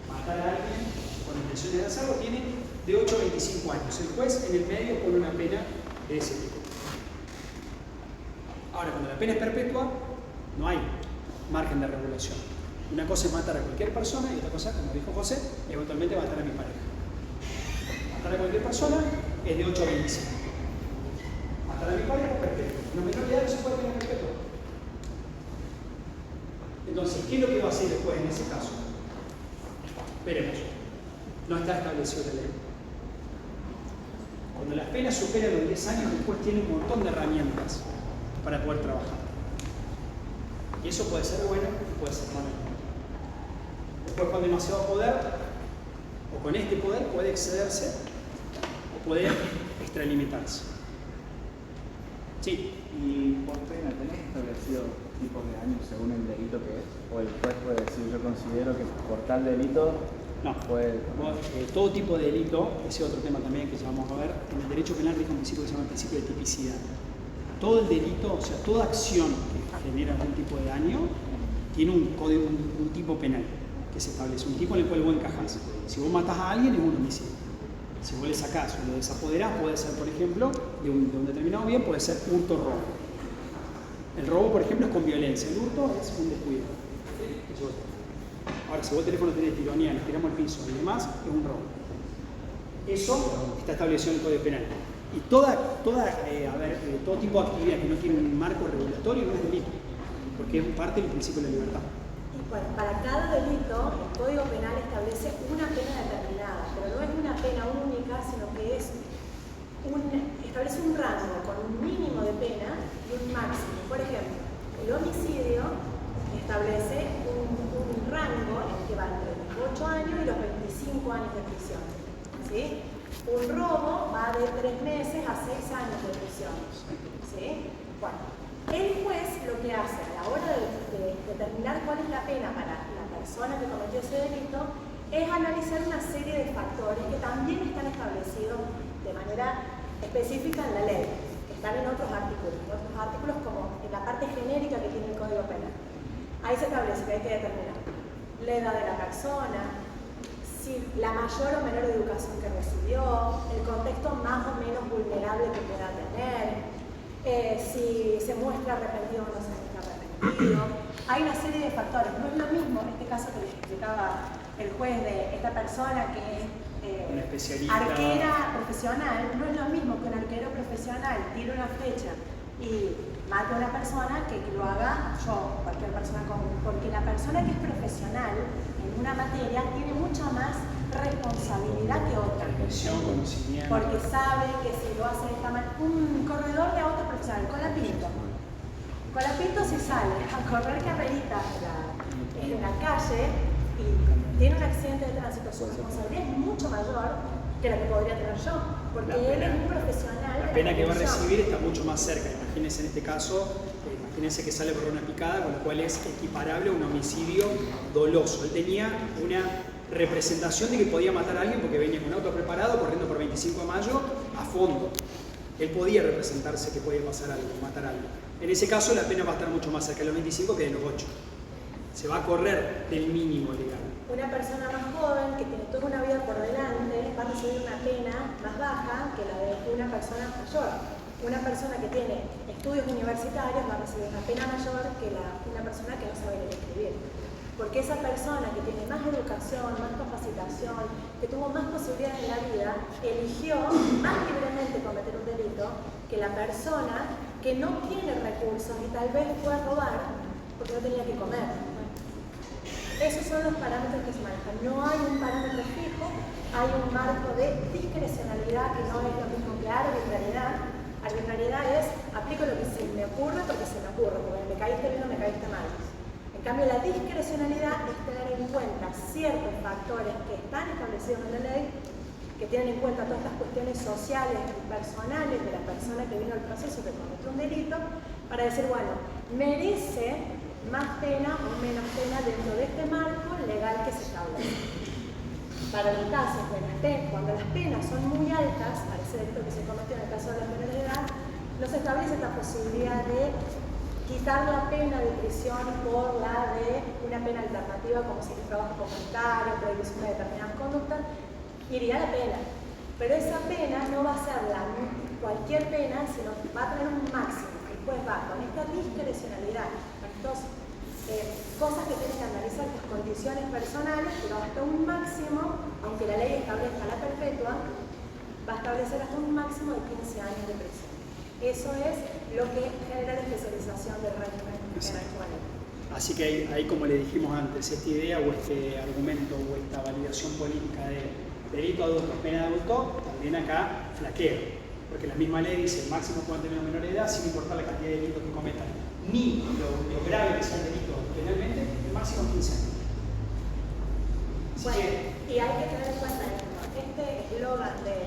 matar a alguien con intención de hacerlo, tiene de 8 a 25 años. El juez en el medio pone una pena de ese tipo. Ahora, cuando la pena es perpetua, no hay margen de regulación. Una cosa es matar a cualquier persona y otra cosa, como dijo José, eventualmente matar a mi pareja. Matar a cualquier persona es de 8 a 25. Matar a mi pareja es perpetua. Los menores de edad no se puede tener perpetua. Entonces, ¿qué es lo que va a hacer el juez en ese caso? Veremos. No está establecido la ley. Cuando las penas superan los 10 años, el juez tiene un montón de herramientas para poder trabajar. Y eso puede ser bueno y puede ser malo. El juez con demasiado poder, o con este poder, puede excederse o puede extralimitarse. Sí. ¿Y por pena tenés establecido tipos de años según el delito que es? ¿O el juez puede decir, yo considero que por tal delito No. puede... Todo tipo de delito, ese es otro tema también que ya vamos a ver, en el derecho penal rige un principio que se llama el principio de tipicidad. Todo el delito, o sea, toda acción que genera algún tipo de daño, tiene un código, un tipo penal que se establece, un tipo en el cual vos encajás. Si vos matás a alguien es un homicidio. Si vos le sacás o lo desapoderás, puede ser, por ejemplo, de un determinado bien, puede ser hurto-robo. El robo, por ejemplo, es con violencia. El hurto es un descuido. Ahora, si vos el teléfono tenés tironía, nos tiramos al piso y demás, es un robo. Eso está establecido en el Código Penal. Y todo tipo de actividad que no tiene un marco regulatorio no es delito, porque es parte del principio de la libertad. Y bueno, para cada delito, el Código Penal establece una pena determinada, pero no es una pena única, sino que establece un rango con un mínimo de pena y un máximo. Por ejemplo, el homicidio establece un rango en el que va entre los 8 años ¿sí? Un robo va de 3 meses a 6 años de prisión, ¿sí? Bueno, el juez lo que hace a la hora de determinar cuál es la pena para la persona que cometió ese delito es analizar una serie de factores que también están establecidos de manera específica en la ley, que están en otros artículos como en la parte genérica que tiene el Código Penal. Ahí se establece que hay que determinar la edad de la persona, si la mayor o menor educación que recibió, el contexto más o menos vulnerable que pueda tener, si se muestra arrepentido o no se muestra arrepentido. Hay una serie de factores. No es lo mismo en este caso que les explicaba el juez de esta persona que es arquera profesional, no es lo mismo que un arquero profesional tire una flecha y mate a una persona que lo haga yo, cualquier persona común, porque la persona que es profesional en una materia tiene mucha más responsabilidad que otra. Conocimiento. Porque sabe que si lo hace de esta manera, un corredor de auto profesional, Colapinto si sale a correr carreritas en la calle y tiene un accidente de tránsito, su responsabilidad es mucho mayor que la que podría tener yo, porque él es un profesional. La pena que va a recibir está mucho más cerca. Imagínense en este caso, imagínense que sale por una picada, con lo cual es equiparable a un homicidio doloso. Él tenía una representación de que podía matar a alguien porque venía con un auto preparado, corriendo por 25 de mayo, a fondo. Él podía representarse que podía pasar algo, matar a alguien. En ese caso, la pena va a estar mucho más cerca de los 25 que de los 8. Se va a correr del mínimo legal. Una persona más joven que tiene toda una vida por delante va a recibir una pena más baja que la de una persona mayor. Una persona que tiene estudios universitarios va a recibir una pena mayor que una persona que no sabe leer y escribir. Porque esa persona que tiene más educación, más capacitación, que tuvo más posibilidades en la vida, eligió más libremente cometer un delito que la persona que no tiene recursos y tal vez fue a robar porque no tenía que comer. Esos son los parámetros que se manejan. No hay un parámetro fijo, hay un marco de discrecionalidad que no es lo mismo que arbitrariedad. Arbitrariedad es aplico lo que se me ocurre porque se me ocurre, porque me caíste bien o me caíste mal. En cambio, la discrecionalidad es tener en cuenta ciertos factores que están establecidos en la ley, que tienen en cuenta todas estas cuestiones sociales y personales de la persona que vino al proceso que cometió un delito, para decir, bueno, merece más pena o menos pena dentro de este marco legal que se establece. Para los casos de cuando las penas son muy altas, para ese delito que se cometió en el caso de las menores de edad, no se establece esta posibilidad de quitar la pena de prisión por la de una pena alternativa como si el trabajo comunitario, prohibición de determinadas conductas, iría la pena. Pero esa pena no va a ser cualquier pena, sino va a tener un máximo. Después va con esta discrecionalidad, estas cosas que tienen que analizar, las condiciones personales, pero hasta un máximo, aunque la ley establezca la perpetua, va a establecer hasta un máximo de 15 años de prisión. Eso es lo que genera la especialización del régimen penal juvenil. Así que ahí, como le dijimos antes, esta idea o este argumento o esta validación política de delito adulto, pena de adulto, también acá flaquea. Porque la misma ley dice el máximo pueden tener menor de edad sin importar la cantidad de delitos que cometan, ni lo grave que sea el delito penalmente, el máximo 15 años. Bueno, y hay que tener en cuenta este eslogan de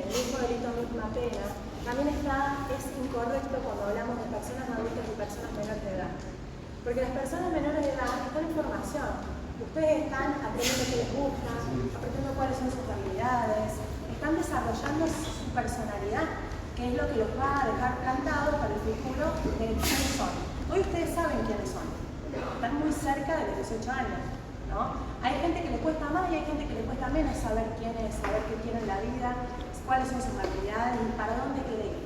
mismo delito, misma pena, también es incorrecto cuando hablamos de personas adultas y personas menores de edad. Porque las personas menores de edad están en formación. Ustedes están aprendiendo qué les gusta, aprendiendo cuáles son sus habilidades, están desarrollando su personalidad, que es lo que los va a dejar plantados para el futuro de quiénes son. Hoy ustedes saben quiénes son, están muy cerca de los 18 años, ¿no? Hay gente que le cuesta más y hay gente que le cuesta menos saber quién es, saber qué quiere en la vida, cuáles son sus habilidades y para dónde quiere ir.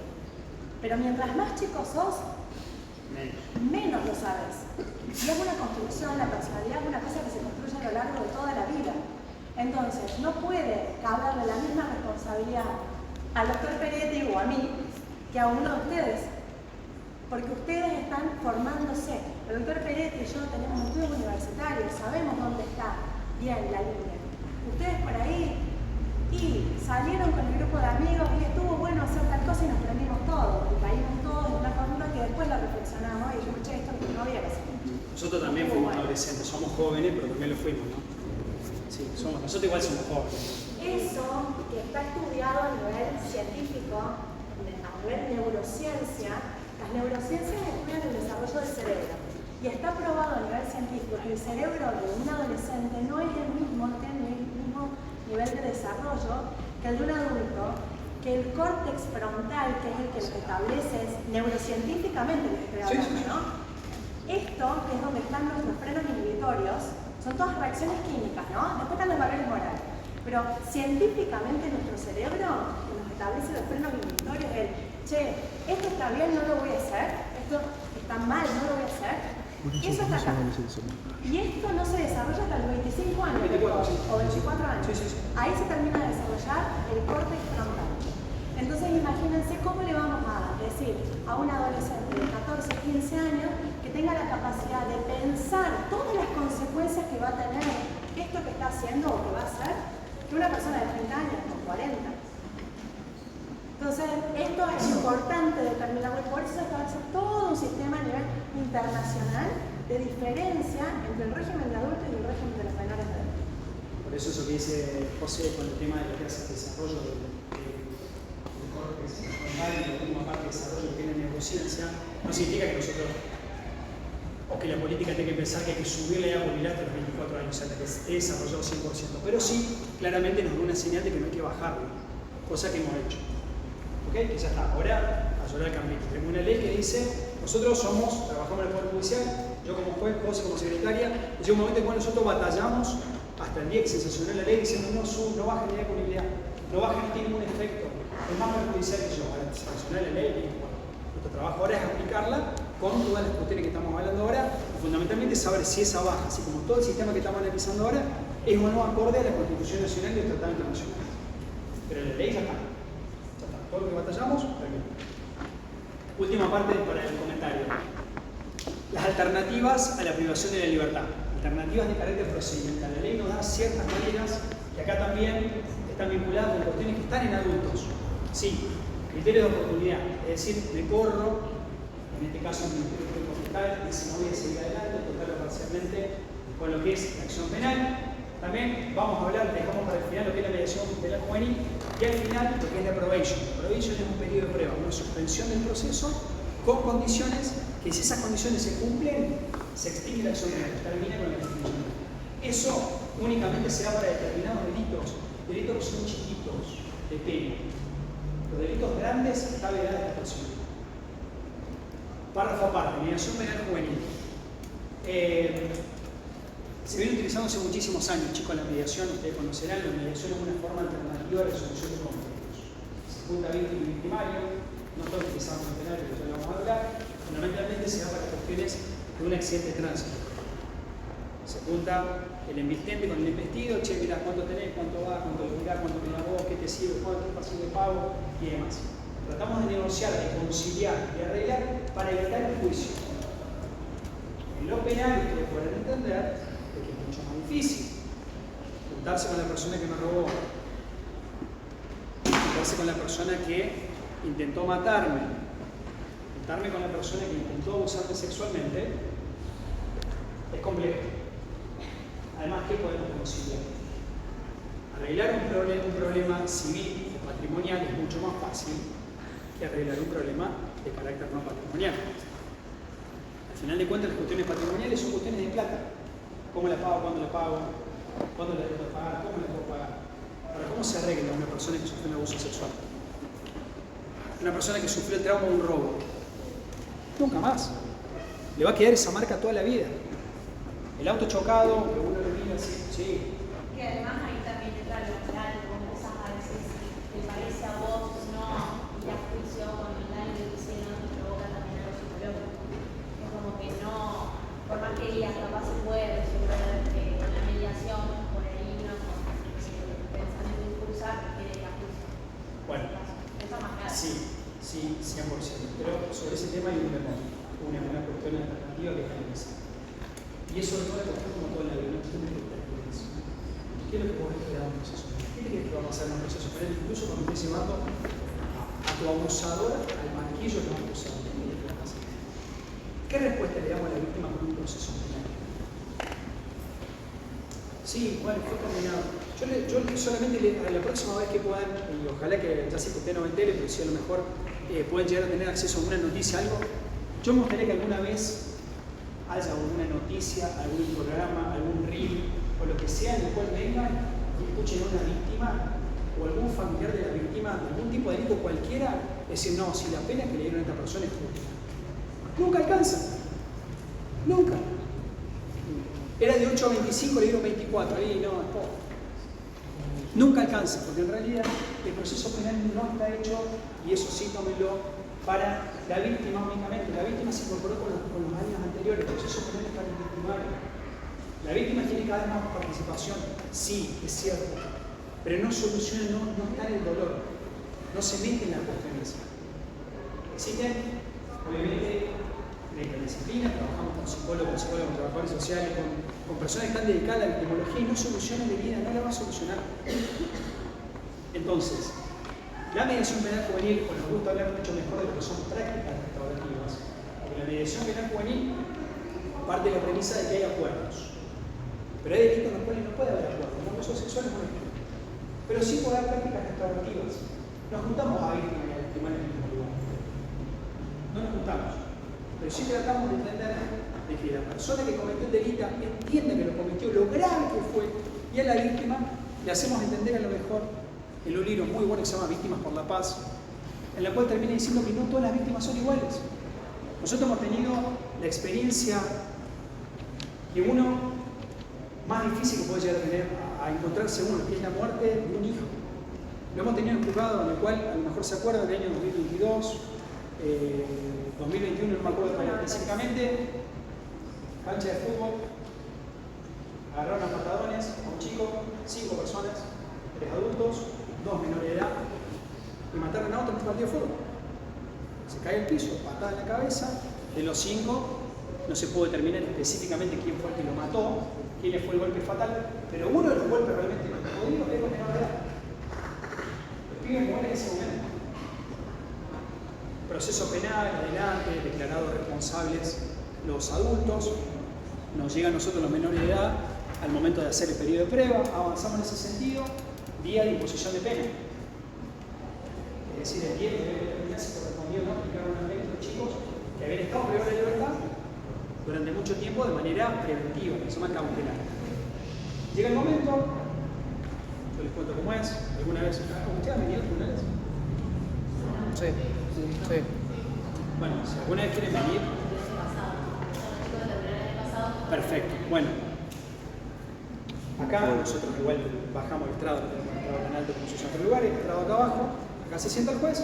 Pero mientras más chicos sos, menos lo sabes. Y es una construcción, la personalidad es una cosa que se construye a lo largo de toda la vida. Entonces, no puede caberle la misma responsabilidad al doctor Peretti o a mí que a uno de ustedes. Porque ustedes están formándose. El doctor Peretti y yo tenemos estudios universitarios, sabemos dónde está bien la línea. Ustedes por ahí y salieron con el grupo de amigos y estuvo bueno hacer tal cosa y nos prendimos todos. Y caímos todos en una fórmula que después la reflexionamos y yo escuché esto que no había que hacer. Nosotros también fuimos adolescentes, somos jóvenes, pero también lo fuimos, ¿no? Sí, nosotros igual somos jóvenes. Eso que está estudiado a nivel científico, a nivel neurociencia. Las neurociencias estudian el desarrollo del cerebro. Y está probado a nivel científico que el cerebro de un adolescente no es el mismo, no tiene el mismo nivel de desarrollo que el de un adulto, que el córtex frontal, que es el que lo establece neurocientíficamente, lo que estoy hablando, ¿no? Esto, que es donde están nuestros frenos inhibitorios, son todas reacciones químicas, ¿no? Después están los valores morales. Pero científicamente nuestro cerebro, que nos establece los frenos inhibitorios, es el, che, esto está bien, no lo voy a hacer, esto está mal, no lo voy a hacer. Eso está acá. Y esto no se desarrolla hasta los 25 años, 24, sí. o 24 años. Sí. Ahí se termina de desarrollar el córtex frontal. Entonces imagínense cómo le vamos a decir a un adolescente de 14, 15 años que tenga la capacidad de pensar todas las consecuencias que va a tener esto que está haciendo o que va a hacer, que una persona de 30 años con 40. Entonces, esto es importante determinarlo, y por eso se establece todo un sistema a nivel internacional de diferencia entre el régimen de adultos y el régimen de los menores de edad. Por eso que dice José con el tema de lo que hace el desarrollo del córtex frontal y la última parte de desarrollo que tiene la neurociencia, no significa que nosotros, o que la política tenga que pensar que hay que subirle a movilidad hasta los 24 años, hasta que esté desarrollado 100%. Pero sí, claramente nos da una señal de que no hay que bajarlo, cosa que hemos hecho. ¿Okay? Que ya está, ahora a llorar el campito. Tenemos una ley que dice, nosotros trabajamos en el Poder Judicial, yo como juez, José como secretaria, y llega un momento en que nosotros batallamos hasta el día que se sancionó la ley diciendo no va a generar punibilidad, no va a generar ningún efecto, es más perjudicial que yo. Para sancionar la ley, y bueno, nuestro trabajo ahora es aplicarla con todas las cuestiones que estamos hablando ahora, y fundamentalmente saber si esa baja, así como todo el sistema que estamos analizando ahora, es o no acorde a la Constitución Nacional y el Tratado Internacional. Pero la ley ya está. Todo lo que batallamos, termina. Última parte para el comentario. Las alternativas a la privación de la libertad. Alternativas de carácter procedimental. La ley nos da ciertas maneras que acá también están vinculadas con cuestiones que están en adultos. Sí, criterios de oportunidad. Es decir, me corro, en este caso un ministerio público fiscal, y si no voy a seguir adelante, total o parcialmente, con lo que es la acción penal. También vamos a hablar, dejamos para el final lo que es la mediación penal juvenil, y al final lo que es la probation. La probation es un periodo de prueba, una suspensión del proceso con condiciones que si esas condiciones se cumplen, se extingue la acción penal, termina con la extinción. Eso únicamente se da para determinados delitos que son chiquitos, de pena. Los delitos grandes está vedada esta acción. Párrafo aparte, mediación penal juvenil. Se viene utilizando hace muchísimos años, chicos, la mediación. Ustedes conocerán, la mediación es una forma alternativa de resolución de conflictos. Se junta víctima y victimario, no está utilizado en el penal, pero ya lo vamos a hablar. Fundamentalmente se da para cuestiones de un accidente de tránsito. Se junta el embistente con el investido, che, mirá cuánto tenés, cuánto va, cuánto lo mirás, cuánto mirás vos, qué te sirve, cuánto es fácil de pago y demás. Tratamos de negociar, de conciliar, de arreglar para evitar el juicio. En lo penal, ustedes pueden entender, que es mucho más difícil juntarse con la persona que me robó, juntarse con la persona que intentó matarme, juntarme con la persona que intentó abusarme sexualmente, es complejo. Además, ¿qué podemos conciliar? Arreglar un problema civil o patrimonial es mucho más fácil que arreglar un problema de carácter no patrimonial. Al final de cuentas, las cuestiones patrimoniales son cuestiones de plata. ¿Cómo la pago? ¿Cuándo la pago? ¿Cuándo la debo pagar? ¿Cómo la puedo pagar? Ahora, ¿cómo se arregla una persona que sufrió un abuso sexual? Una persona que sufrió el trauma de un robo. Nunca más. Le va a quedar esa marca toda la vida. El auto chocado, que uno lo mira así, sí. Que además ahí también entra lo moral, como cosas a veces te parece a vos, no ir a juicio con el daño que te hicieron, te provoca también algo psicológico. Es como que no, por más que digas, capaz se puede resolver con la mediación, por ahí uno pensando en impulsar, quiere ir a juicio. Bueno, Eso es más claro. sí, 100%. Pero sobre ese tema hay una cuestión alternativa que está en esa. Y eso es toda la cuestión como toda la vida, no tiene que estar con eso. ¿Qué es lo que vos esperás en un proceso penal? ¿Qué crees que va a pasar en un proceso penal? Incluso cuando estés llevando a tu abusador al banquillo de un abusador. ¿Qué crees que va a pasar? ¿Qué respuesta le damos a la víctima con un proceso penal? Sí, bueno, fue condenado. Yo Yo solamente a la próxima vez que puedan, y ojalá que ya sé que usted no me entere, pero si a lo mejor pueden llegar a tener acceso a alguna noticia, algo, yo me gustaría que alguna vez haya alguna noticia, algún programa, algún reel o lo que sea en el cual vengan y escuchen a una víctima o algún familiar de la víctima de algún tipo de delito cualquiera, decir, no, si la pena que le dieron a esta persona es justa. Nunca alcanza. Nunca. Era de 8 a 25, le dieron 24. Ahí no, es poco. Nunca alcanza, porque en realidad el proceso penal no está hecho, y eso sí tómenlo, para la víctima únicamente. La víctima se incorporó con los años anteriores, el proceso penal es para el victimario. La víctima tiene cada vez más participación, sí, es cierto, pero no soluciona, no está en el dolor, no se mete en las cuestiones. Existen, obviamente, la disciplina, trabajamos con psicólogos, con trabajadores sociales, con personas que están dedicadas a la victimología y no solucionan la vida, no la va a solucionar. Entonces, la mediación penal juvenil, pues nos gusta hablar mucho mejor de lo que son prácticas restaurativas, porque la mediación penal juvenil parte de la premisa de que hay acuerdos. Pero hay delitos en los cuales no puede haber acuerdos, no abusos sexuales, por ejemplo. Pero sí puede haber prácticas restaurativas. Nos juntamos a víctimas y a victimarios en el mismo lugar. No nos juntamos. Pero sí tratamos de entender de que la persona que cometió el delito entienda que lo cometió, lo grave que fue, y a la víctima le hacemos entender a lo mejor en un libro muy bueno que se llama Víctimas por la Paz, en la cual termina diciendo que no todas las víctimas son iguales. Nosotros hemos tenido la experiencia que uno más difícil que puede llegar a tener a encontrarse uno, que es la muerte de un hijo. Lo hemos tenido en un juzgado en el cual a lo mejor se acuerdan del año 2022, 2021, no me acuerdo específicamente, cancha de fútbol, agarraron a patadones a un chico, 5 personas, 3 adultos, 2 menores de edad, y mataron a otro en un partido de fútbol. Se cae al piso, patada en la cabeza. De los 5 no se pudo determinar específicamente quién fue el que lo mató, quién le fue el golpe fatal, pero uno de los golpes realmente jodidos es el menor de edad. Los pibes mueren en ese momento. Proceso penal, adelante, declarados responsables los adultos, nos llega a nosotros los menores de edad al momento de hacer el periodo de prueba, avanzamos en ese sentido, día de imposición de pena. Es decir, el día que debe determinar si correspondió o no aplicar una ley a los chicos que habían estado privados de libertad durante mucho tiempo de manera preventiva, que se llama cautelar. Llega el momento, yo les cuento cómo es, alguna vez, ¿usted ha venido alguna vez? Sí. Sí. Bueno, si alguna vez quieren venir. Perfecto. Bueno. Acá nosotros igual bajamos el estrado, tenemos el estrado tan alto como se usa en otro lugar, el estrado acá abajo, acá se sienta el juez,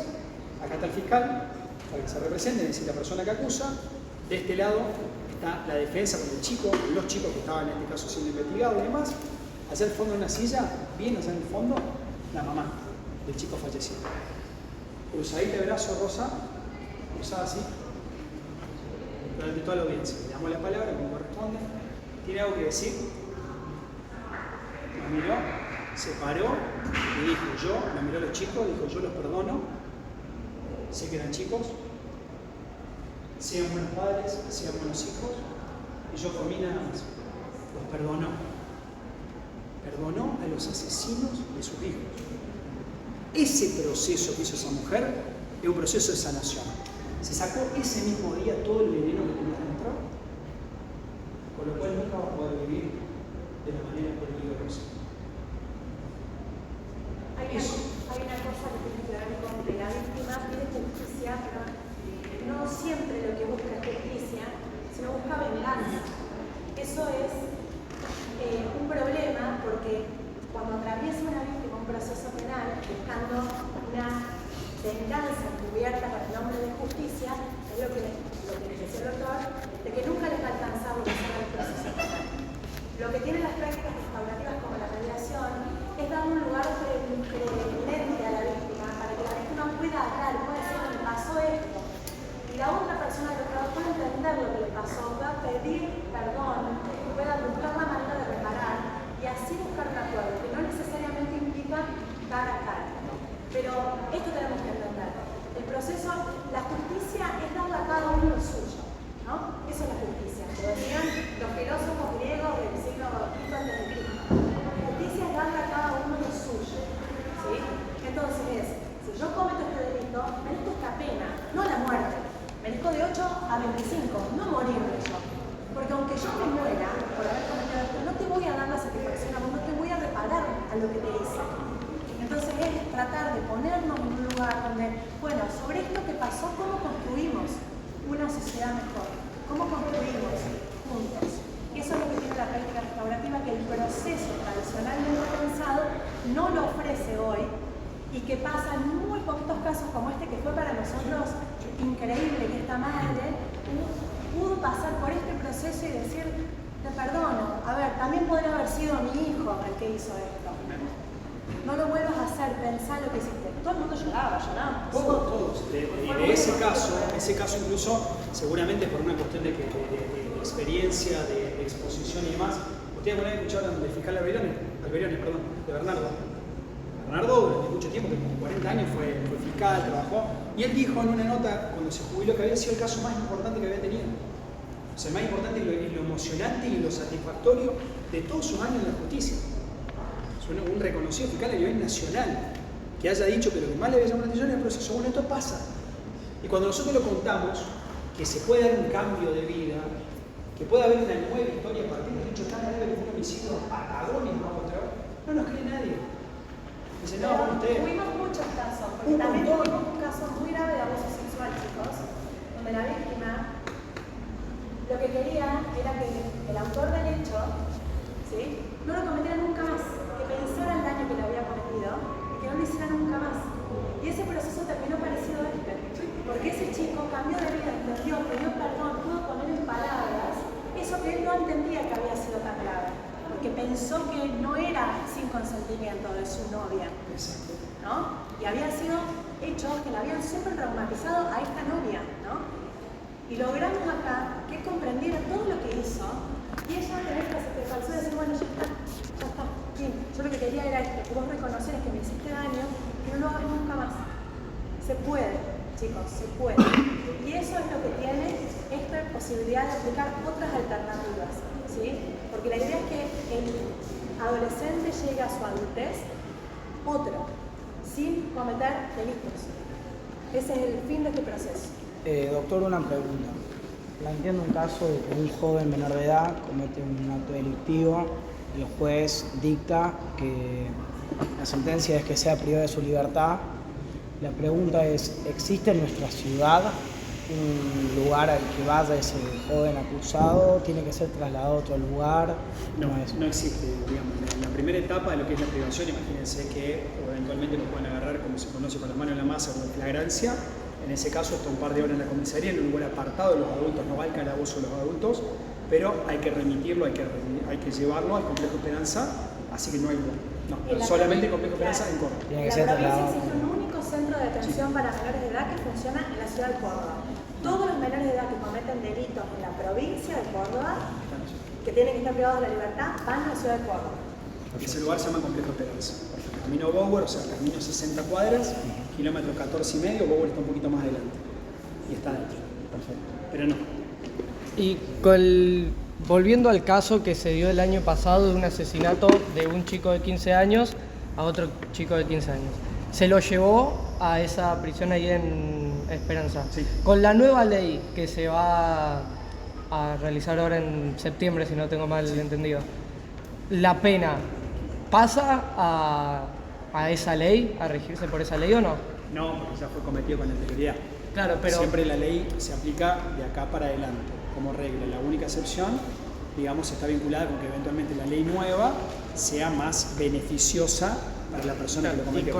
acá está el fiscal, para que se represente, es decir, la persona que acusa. De este lado está la defensa con el chico, los chicos que estaban en este caso siendo investigados y demás. Allá al fondo de una silla, bien allá en el fondo, la mamá del chico fallecido. Cruzadita de brazo, rosa, cruzada así, durante toda la audiencia. Le damos la palabra como corresponde. ¿Tiene algo que decir? Nos miró, se paró y dijo nos miró a los chicos, dijo yo los perdono, sé que eran chicos, sean buenos padres, sean buenos hijos, y yo por mí nada más. Los perdonó. Perdonó a los asesinos de sus hijos. Ese proceso que hizo esa mujer es un proceso de sanación. Se sacó ese mismo día todo el veneno que tenía dentro, con lo cual nunca va a poder vivir de la manera que vivió Rosa. Hay una cosa que tiene que ver con que la víctima pide justicia, pero no siempre lo que busca es justicia, sino busca venganza. Eso es un problema porque cuando atraviesa una víctima un proceso penal buscando una venganza encubierta con el nombre de justicia, es lo que decía el doctor, de que nunca les va a alcanzar lo que sea el proceso penal. Lo que tienen las prácticas restaurativas como la mediación es dar un lugar preeminente a la víctima para que la víctima pueda hablar, pueda decir que le pasó esto. Y la otra persona del otro lado pueda entender lo que le pasó, pueda pedir perdón, pueda buscar la manera de reparar y así buscar un acuerdo, que no necesariamente implica cara a cara. Pero esto tenemos que entender. El proceso, la justicia es darle a cada uno lo suyo, ¿no? Eso es la justicia. Lo decían los filósofos griegos del siglo V a.C. Justicia es darle a cada Si yo cometo este delito, merezco esta pena, no la muerte. Merezco de 8 a 25, no morirme yo. Porque aunque yo me muera por haber cometido esto, no te voy a dar la satisfacción a vos, no te voy a reparar a lo que te hice. Entonces es tratar de ponernos en un lugar donde, bueno, sobre esto que pasó, ¿cómo construimos una sociedad mejor? ¿Cómo construimos juntos? Y eso es lo que tiene la práctica restaurativa, que el proceso tradicionalmente pensado no lo ofrece hoy y que pasa en muy poquitos casos como este, que fue para nosotros increíble, que esta madre pudo pasar por este proceso y decir, te perdono, a ver, también podría haber sido mi hijo el que hizo esto. No lo vuelvas a hacer, pensá lo que hiciste. Todo el mundo lloraba. Todos. De ese caso incluso, seguramente por una cuestión de experiencia, de exposición y demás, ustedes van a escuchar del fiscal Alberiones, de Bernardo. Bernardo durante mucho tiempo, que con 40 años fue fiscal, trabajó, y él dijo en una nota cuando se jubiló que había sido el caso más importante que había tenido. O sea, el más importante y lo emocionante y lo satisfactorio de todos sus años en la justicia. Un reconocido fiscal a nivel nacional que haya dicho que lo que más le había llamado la atención es el proceso. Bueno, esto pasa. Y cuando nosotros lo contamos, que se puede dar un cambio de vida, que puede haber una nueva historia a partir de un hecho tan grave como un homicidio patagónico no nos cree nadie. Dicen, no, bueno, usted. Tuvimos muchos casos, porque también tuvimos un caso muy grave de abuso sexual, chicos, donde la víctima lo que quería era que el autor del hecho, ¿sí?, no lo cometiera nunca más, que pensara el daño que le había cometido y que no lo hiciera nunca más. Y ese proceso terminó parecido a este, porque ese chico cambió de vida, entendió, pidió perdón, pudo poner en palabras eso que él no entendía que había sido tan grave, porque pensó que no era sin consentimiento de su novia, ¿no? Y había sido hechos que le habían siempre traumatizado a esta novia, ¿no? Y logramos acá que comprendiera todo lo que hizo. Y ella tenés que se te falsó y decir, bueno, ya está, bien. Yo lo que quería era que vos reconocieras que me hiciste daño, que no lo hagas nunca más. Se puede, chicos, se puede. Y eso es lo que tiene esta posibilidad de aplicar otras alternativas, ¿sí? Porque la idea es que el adolescente llegue a su adultez sin cometer delitos. Ese es el fin de este proceso. Doctor, una pregunta. Planteando un caso de que un joven menor de edad comete un acto delictivo, el juez dicta que la sentencia es que sea privado de su libertad. La pregunta es, ¿existe en nuestra ciudad un lugar al que vaya ese joven acusado? ¿Tiene que ser trasladado a otro lugar? No existe, digamos. En la primera etapa de lo que es la privación, imagínense que eventualmente lo pueden agarrar, como se conoce, con las manos en la masa o en flagrancia. En ese caso, está un par de horas en la comisaría, en un lugar apartado de los adultos, no va al calabozo de los adultos, pero hay que remitirlo, hay que llevarlo al complejo Esperanza, así que no hay lugar. No, solamente el complejo Esperanza en Córdoba. En la provincia existe un único centro de detención para menores de edad que funciona en la ciudad de Córdoba. Todos los menores de edad que cometen delitos en la provincia de Córdoba, que tienen que estar privados de la libertad, van a la ciudad de Córdoba. Ese lugar se llama Complejo Esperanza. Camino Bower, o sea, camino 60 cuadras, kilómetro 14,5, Bower está un poquito más adelante. Y está dentro. Perfecto. Pero no. Y volviendo al caso que se dio el año pasado de un asesinato de un chico de 15 años a otro chico de 15 años. Se lo llevó a esa prisión ahí en Esperanza. Sí. Con la nueva ley que se va a realizar ahora en septiembre, si no tengo mal entendido, ¿la pena pasa a esa ley, a regirse por esa ley o no? No, porque ya fue cometido con anterioridad. Claro, pero siempre la ley se aplica de acá para adelante, como regla. La única excepción, digamos, está vinculada con que eventualmente la ley nueva sea más beneficiosa para la persona que lo comete.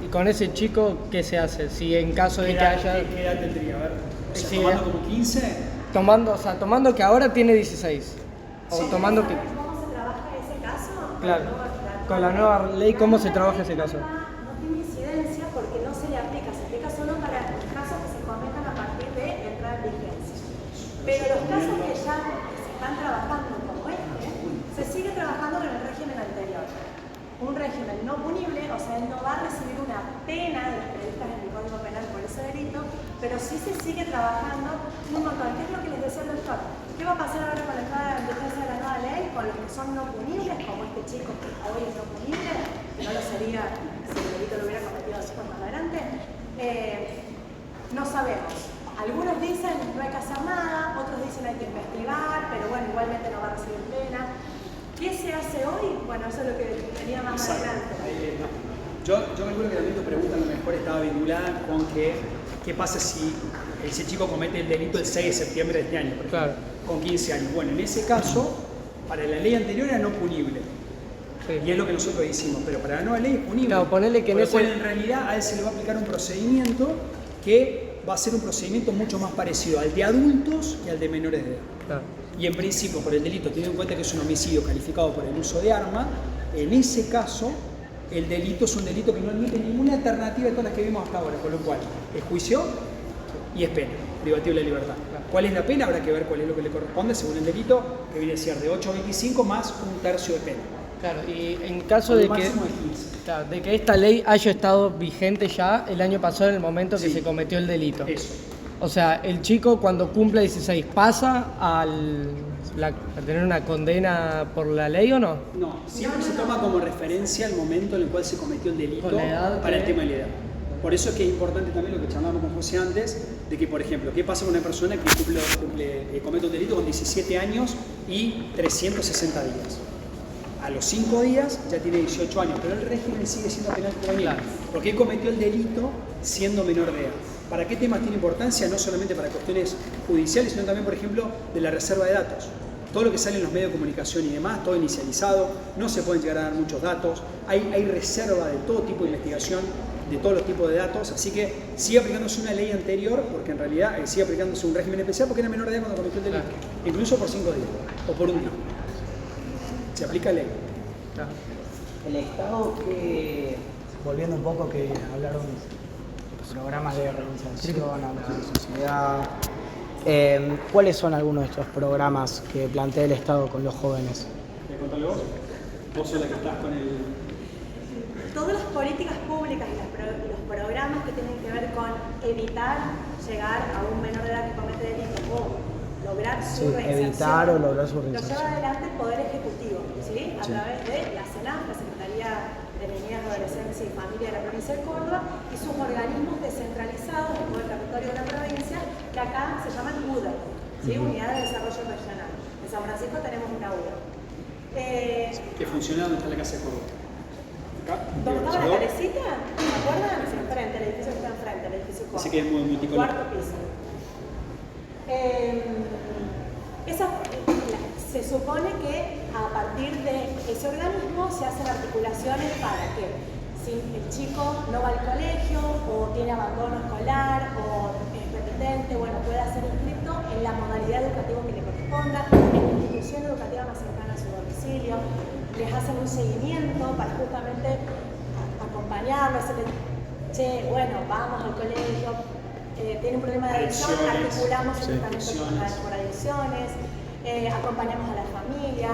¿Y con ese chico qué se hace? Si en caso de que haya... ¿Qué edad tendría? A ver, o sea, Sí, tomando como 15... Tomando que ahora tiene 16. O Sí. tomando que... ¿Cómo se trabaja ese caso? Claro. Con la nueva ley, ¿cómo se trabaja ese caso? No tiene incidencia porque no se le aplica, se aplica solo para los casos que se cometan a partir de entrar en vigencia. Pero los casos que ya se están trabajando como este, se sigue trabajando con el régimen anterior. Un régimen no punible, o sea, él no va a recibir una pena de las previstas en el Código Penal por ese delito, pero sí se sigue trabajando un montón. ¿Qué es lo que les decía el doctor? ¿Qué va a pasar ahora con la entrada en vigencia de la nueva ley? Con los que son no punibles, como este chico que hoy es no punible, que no lo sería si el delito lo hubiera cometido después más adelante. sabemos. Algunos dicen no hay que hacer nada, otros dicen hay que investigar, pero bueno, igualmente no va a recibir pena. ¿Qué se hace hoy? Bueno, eso es lo que venía más Exacto. adelante. Yo calculo que también tu pregunta a lo mejor estaba vinculada con qué pasa si ese chico comete el delito el 6 de septiembre de este año, por ejemplo, Claro. con 15 años. Bueno, en ese caso, para la ley anterior era no punible. Sí. Y es lo que nosotros hicimos, pero para la nueva ley es punible. Claro, ponele que en Por lo ese- cual, en realidad a él se le va a aplicar un procedimiento que va a ser un procedimiento mucho más parecido al de adultos que al de menores de edad. Claro. Y en principio, por el delito, teniendo en cuenta que es un homicidio calificado por el uso de arma, en ese caso, el delito es un delito que no admite ninguna alternativa de todas las que vimos hasta ahora, con lo cual es juicio y es pena, privativo de la libertad. ¿Cuál es la pena? Habrá que ver cuál es lo que le corresponde según el delito, que viene a ser de 8 a 25 más un tercio de pena. Claro, y en caso Con de un que, máximo de 15. claro, de que esta ley haya estado vigente ya el año pasado en el momento que Sí. se cometió el delito. Eso. O sea, el chico cuando cumple 16 pasa a tener una condena por la ley o no? No, siempre se toma como referencia el momento en el cual se cometió el delito Con la edad para el que- tema de la edad. Por eso es que es importante también lo que charlábamos con José antes, de que, por ejemplo, ¿qué pasa con una persona que comete un delito con 17 años y 360 días? A los 5 días ya tiene 18 años, pero el régimen sigue siendo penal juvenil, Claro. porque él cometió el delito siendo menor de edad. ¿Para qué temas tiene importancia? No solamente para cuestiones judiciales, sino también, por ejemplo, de la reserva de datos. Todo lo que sale en los medios de comunicación y demás, todo inicializado, no se pueden llegar a dar muchos datos, hay reserva de todo tipo de investigación, de todos los tipos de datos, así que sigue aplicándose una ley anterior, porque en realidad sigue aplicándose un régimen especial porque era menor de edad cuando cometió el delito, incluso por 5 días o por un día. Se aplica ley. Claro. El Estado que, volviendo un poco que hablaron de programas de reinserción a la sociedad, ¿cuáles son algunos de estos programas que plantea el Estado con los jóvenes? ¿Querés contarle vos? Vos sos la que estás con el... Todas las políticas públicas y los programas que tienen que ver con evitar llegar a un menor de edad que comete delitos o lograr su Sí, reinserción, evitar o lograr su lo reinserción. lleva adelante el Poder Ejecutivo, ¿sí? A Sí. través de la CENAF, la Secretaría de Niñez, Adolescentes y Familia de la provincia de Córdoba, y sus organismos descentralizados en todo el territorio de la provincia, que acá se llaman UDER, ¿sí? Unidad de Desarrollo Regional. En San Francisco tenemos una UDER. que funciona donde está la Casa de Córdoba. Acá, ¿Dónde digo, estaba la Salvador, carecita? ¿Se acuerdan? Sí, enfrente, el edificio que está enfrente, el edificio Así que es muy multicolor. Cuarto piso. Se supone que a partir de ese organismo se hacen articulaciones para que si el chico no va al colegio o tiene abandono escolar o es repetente, bueno, pueda ser inscrito en la modalidad educativa que le corresponda, en la institución educativa más cercana a su domicilio. Les hacen un seguimiento para justamente acompañarlos, decirles, che, bueno, vamos al colegio, tiene un problema de adicción, Adicciones. articulamos Sí. el tratamiento por adicciones, acompañamos a la familia,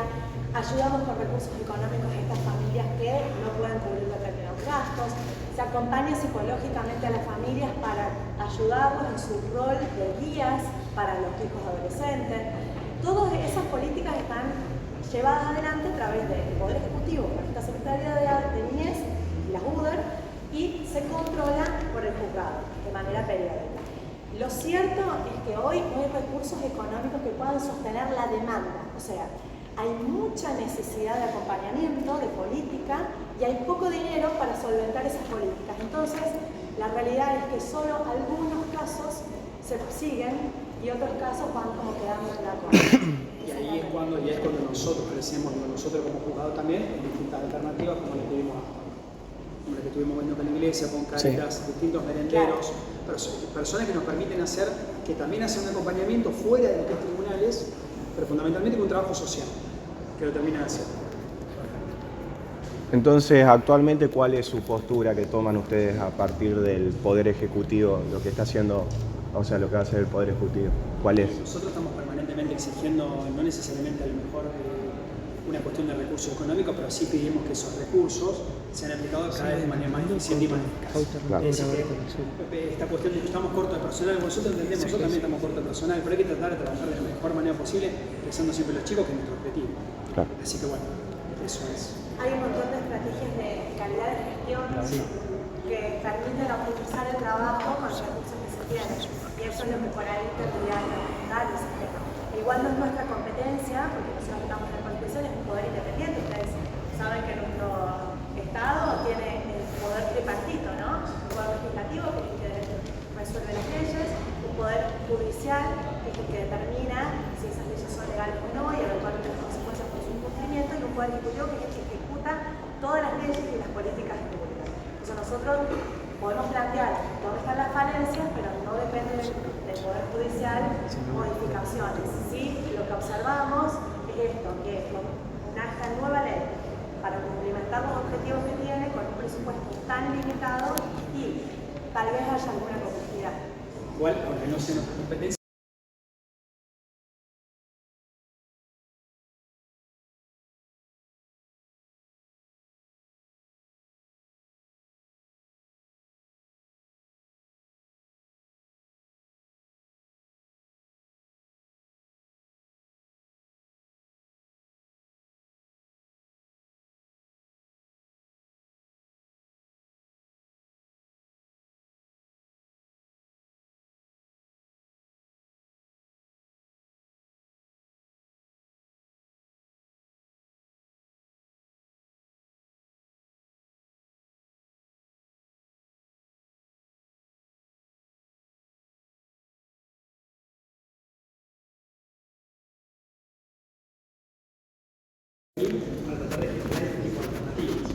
ayudamos con recursos económicos a estas familias que no pueden cubrir determinados gastos, se acompaña psicológicamente a las familias para ayudarlos en su rol de guías para los hijos adolescentes. Todas esas políticas están llevadas adelante a través del Poder Ejecutivo, por esta Secretaría de Niñez, la UDER, y se controla por el juzgado de manera periódica. Lo cierto es que hoy no hay recursos económicos que puedan sostener la demanda, o sea, hay mucha necesidad de acompañamiento, de política, y hay poco dinero para solventar esas políticas. Entonces, la realidad es que solo algunos casos se siguen y otros casos van como quedando en la cola. Y ahí es cuando nosotros crecemos, nosotros como juzgado también, en distintas alternativas como la que tuvimos viendo con la iglesia, con Caritas, distintos merenderos, personas que nos permiten hacer, que también hacen un acompañamiento fuera de los tribunales, pero fundamentalmente con un trabajo social, que lo terminan haciendo. Entonces, actualmente, ¿cuál es su postura que toman ustedes a partir del Poder Ejecutivo, lo que está haciendo, o sea, lo que va a hacer el Poder Ejecutivo? ¿Cuál es? Nosotros estamos permanentemente exigiendo, no necesariamente a lo mejor una cuestión de recursos económicos, pero sí pedimos que esos recursos sean aplicados cada vez de manera más eficiente y más eficaz. Claro. Es decir, que esta cuestión de que estamos cortos de personal, nosotros entendemos, nosotros también estamos cortos de personal, pero hay que tratar de trabajar de la mejor manera posible, pensando siempre en los chicos, que es nuestro objetivo. Claro. Así que bueno, eso es. Hay un montón de estrategias de calidad de gestión que permiten optimizar el trabajo con los recursos que se tiene. Y eso es lo que por ahí tendría que preguntar el sistema. Igual no es nuestra competencia, porque nosotros estamos en la Constitución, es un poder independiente. Ustedes saben que nuestro Estado tiene el poder tripartito, ¿no? Un poder legislativo, que es el que resuelve las leyes, un poder judicial, que es el que determina si esas leyes son legales o no y eventualmente las consecuencias por su incumplimiento, y un poder ejecutivo, que es el que ejecuta todas las leyes y las políticas públicas. Entonces nosotros podemos plantear dónde están las falencias, pero no depende del Poder Judicial modificaciones. Sí, lo que observamos es esto, que con esta nueva ley, para cumplimentar los objetivos que tiene, con un presupuesto tan limitado, y tal vez haya alguna complejidad. Igual, aunque no sea nuestra competencia, para tratar de gestionar este tipo de alternativas.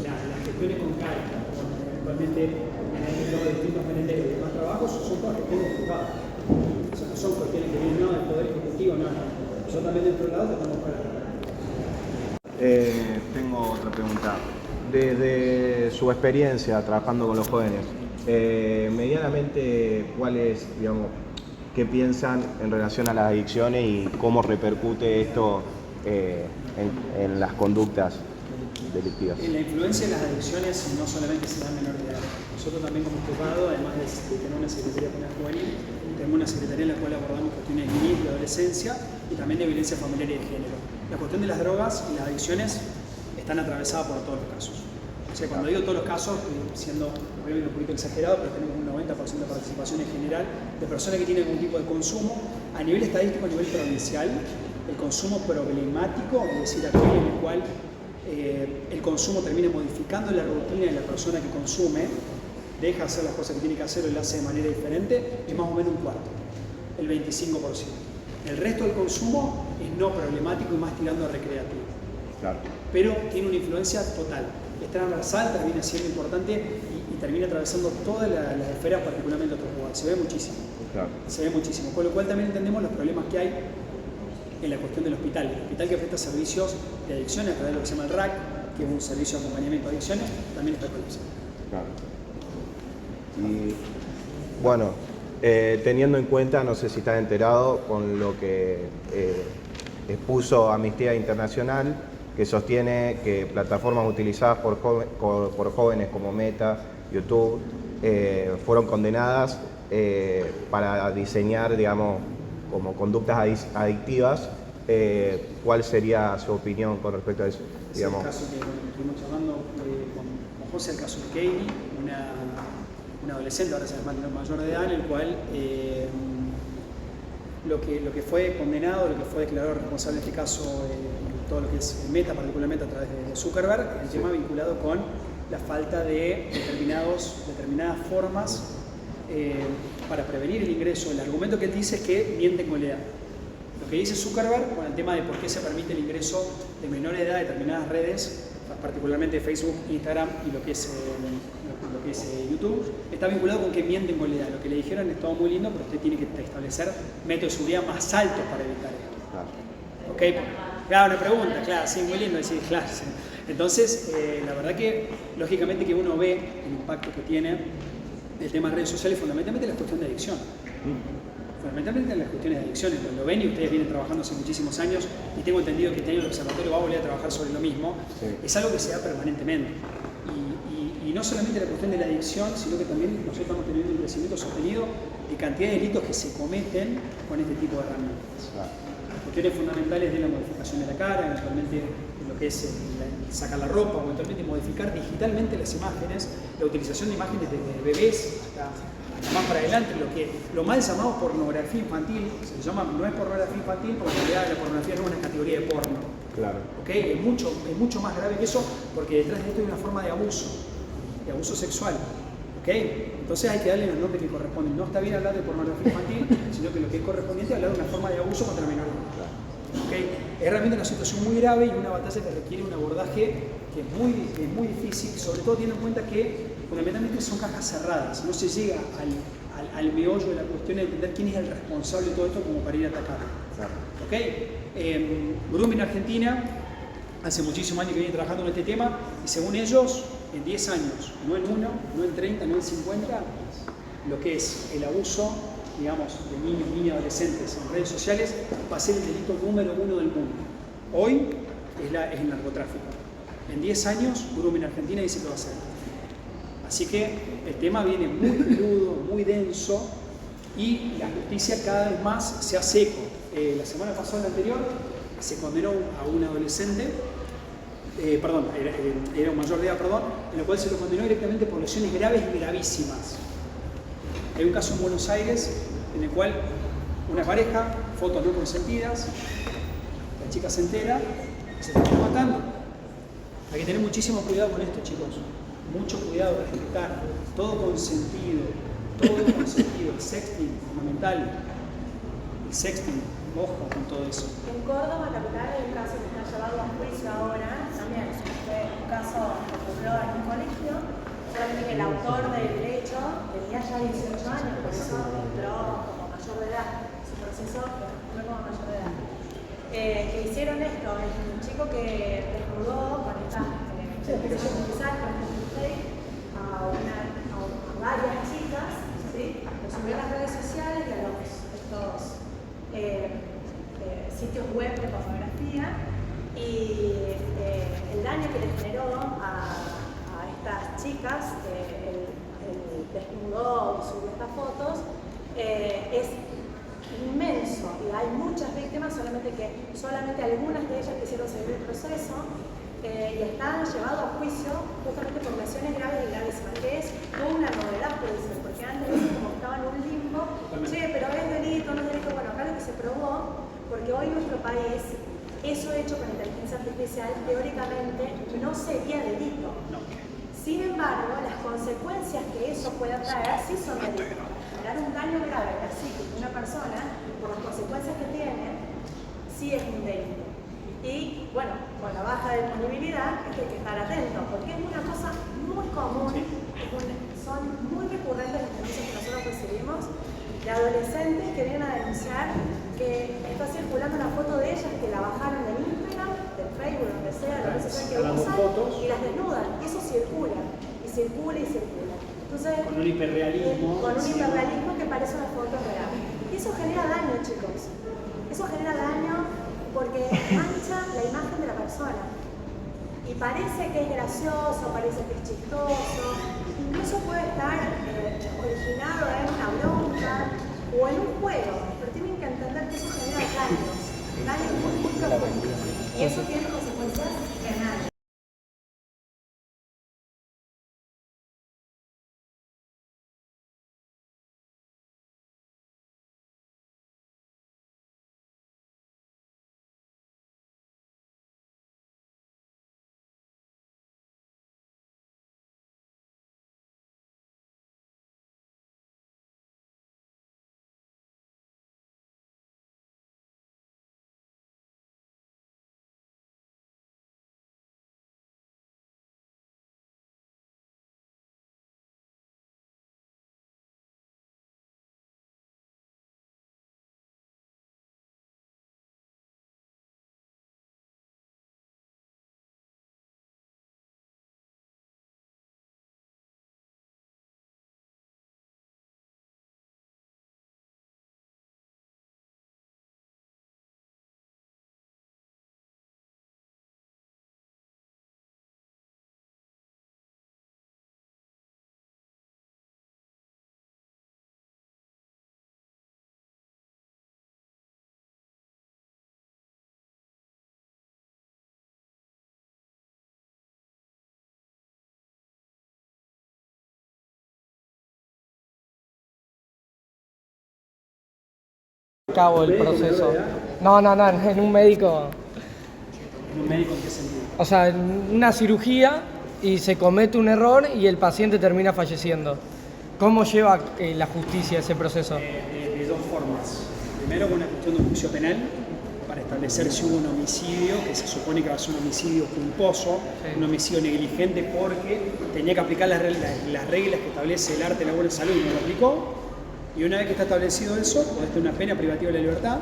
Las gestiones con carta, actualmente los distintos merenderos y demás trabajos son todas gestiones privadas. O sea, no son cuestiones que vienen del Poder Ejecutivo, no. Nosotros también dentro del lado tratamos para Tengo otra pregunta. Desde su experiencia trabajando con los jóvenes, medianamente, ¿qué piensan en relación a las adicciones y cómo repercute esto en las conductas delictivas? La influencia de las adicciones no solamente se da en menor de edad. Nosotros también como juzgado, además de tener una Secretaría Penal Juvenil, tenemos una Secretaría en la cual abordamos cuestiones de niñez, de adolescencia y también de violencia familiar y de género. La cuestión de las drogas y las adicciones están atravesadas por todos los casos. O sea, cuando digo todos los casos, siendo obviamente un poquito exagerado, pero tenemos un 90% de participación en general de personas que tienen algún tipo de consumo. A nivel estadístico, a nivel provincial, el consumo problemático, es decir, aquel en el cual el consumo termina modificando la rutina de la persona que consume, deja hacer las cosas que tiene que hacer o las hace de manera diferente, es más o menos un cuarto, el 25%. El resto del consumo es no problemático y más tirando a recreativo. Claro. Pero tiene una influencia total. Es transversal, termina siendo importante y termina atravesando todas las esferas, particularmente otros lugares. Se ve muchísimo. Claro. Se ve muchísimo. Con lo cual también entendemos los problemas que hay en la cuestión del hospital. El hospital que presta servicios de adicciones a través de lo que se llama el RAC, que es un servicio de acompañamiento de adicciones, también está colapsado. Claro. Y bueno, teniendo en cuenta, no sé si estás enterado con lo que expuso Amnistía Internacional, que sostiene que plataformas utilizadas por jóvenes como Meta, YouTube, fueron condenadas para diseñar, digamos, como conductas adictivas. ¿Cuál sería su opinión con respecto a eso? Es el caso que estuvimos charlando con José, el caso de Keini, una adolescente, ahora se llama mayor de edad, en el cual lo que fue condenado, lo que fue declarado responsable en este caso, todo lo que es Meta, particularmente a través de Zuckerberg, el tema vinculado con la falta de determinadas formas para prevenir el ingreso. El argumento que él dice es que mienten con la edad. Lo que dice Zuckerberg con el tema de por qué se permite el ingreso de menores de edad a determinadas redes, particularmente Facebook, Instagram y lo que es YouTube, está vinculado con que mienten con la edad. Lo que le dijeron es todo muy lindo, pero usted tiene que establecer métodos de seguridad más altos para evitar esto. Claro. ¿Okay? Claro, una pregunta, claro, sí, muy lindo decir, claro. Sí. Entonces, la verdad que, lógicamente, que uno ve el impacto que tiene el tema de redes sociales, fundamentalmente la cuestión de adicción. Fundamentalmente en las cuestiones de adicciones, lo ven y ustedes vienen trabajando hace muchísimos años y tengo entendido que este año el observatorio va a volver a trabajar sobre lo mismo. Sí. Es algo que se da permanentemente. Y no solamente la cuestión de la adicción, sino que también nosotros estamos teniendo un crecimiento sostenido de cantidad de delitos que se cometen con este tipo de herramientas. Las cuestiones fundamentales de la modificación de la cara, eventualmente lo que es sacar la ropa, o eventualmente modificar digitalmente las imágenes, la utilización de imágenes de bebés hasta más para adelante, lo mal llamado pornografía infantil, se le llama, no es pornografía infantil porque en realidad la pornografía no es una categoría de porno. Claro. ¿Okay? Es mucho más grave que eso, porque detrás de esto hay una forma de abuso sexual. ¿Okay? Entonces hay que darle los nombres que corresponden. No está bien hablar de pornografía infantil, sino que lo que es correspondiente es hablar de una forma de abuso contra menores. ¿Okay? Es realmente una situación muy grave y una batalla que requiere un abordaje que es muy difícil, sobre todo teniendo en cuenta que fundamentalmente son cajas cerradas, no se llega al meollo de la cuestión de entender quién es el responsable de todo esto como para ir a atacar. Claro. ¿Okay? Grooming Argentina hace muchísimos años que viene trabajando en este tema y según ellos, en 10 años, no en 1, no en 30, no en 50, lo que es el abuso, digamos, de niños, niñas, adolescentes en redes sociales va a ser el delito número 1 del mundo. Hoy es el narcotráfico. En 10 años, Grooming Argentina dice que va a ser. Así que el tema viene muy peludo, muy denso y la justicia cada vez más se hace eco. La semana pasada, la anterior, se condenó a un adolescente, era un mayor de edad, en lo cual se lo condenó directamente por lesiones graves y gravísimas. Hay un caso en Buenos Aires en el cual una pareja, fotos no consentidas, la chica se entera y se está matando. Hay que tener muchísimo cuidado con esto, chicos. Mucho cuidado, respetar, todo consentido, el sexting, fundamental, el sexting, ojo con todo eso. En Córdoba, capital, hay un caso que está llevado a juicio ahora, también fue un caso que ocurrió en un colegio, solamente que el autor del hecho tenía ya 18 años, por eso entró como mayor de edad, su proceso fue como mayor de edad. Que hicieron esto, es un chico que desnudó con esta empezó a utilizar con a varias chicas, ¿sí? Lo subió a las redes sociales y a estos sitios web de pornografía y el daño que le generó a estas chicas, el desnudó y subió estas fotos, es inmenso y hay muchas víctimas, solamente algunas de ellas quisieron seguir el proceso y están llevados a juicio justamente por lesiones graves y gravísimas, que es una novedad, puede ser, porque antes como estaba en un limbo, che, pero es delito, no es delito, bueno, acá lo que se probó, porque hoy nuestro país, eso hecho con inteligencia artificial, teóricamente no sería delito. Sin embargo, las consecuencias que eso pueda traer sí son delitos. Generar un daño grave a la psique de una persona, por las consecuencias que tiene, sí es un delito. Y bueno, con la baja disponibilidad hay que estar atento, porque es una cosa muy común, son muy recurrentes las denuncias que nosotros recibimos de adolescentes que vienen a denunciar que está circulando una foto de ellas que la bajaron del Instagram, del Facebook, donde sea, la red social que usan, y las desnudan. Y eso circula, y circula, y circula. Entonces, con un hiperrealismo. Con un hiperrealismo que parece una foto real. Y eso genera daño, chicos. Eso genera daño porque mancha la imagen de la persona. Y parece que es gracioso, parece que es chistoso, incluso puede estar originado en una bronca o en un juego, pero tienen que entender que eso genera daños muy profundos. Y eso tiene consecuencias penales. a cabo el ¿Médico proceso. menor de edad? No, en un médico. ¿Un médico en qué sentido? O sea, en una cirugía y se comete un error y el paciente termina falleciendo. ¿Cómo lleva la justicia ese proceso? De dos formas. Primero, con una cuestión de un juicio penal para establecer si hubo un homicidio, que se supone que va a ser un homicidio culposo, Sí. un homicidio negligente porque tenía que aplicar las reglas que establece el arte de la buena salud y no lo aplicó. Y una vez que está establecido eso, podés tener una pena privativa de la libertad,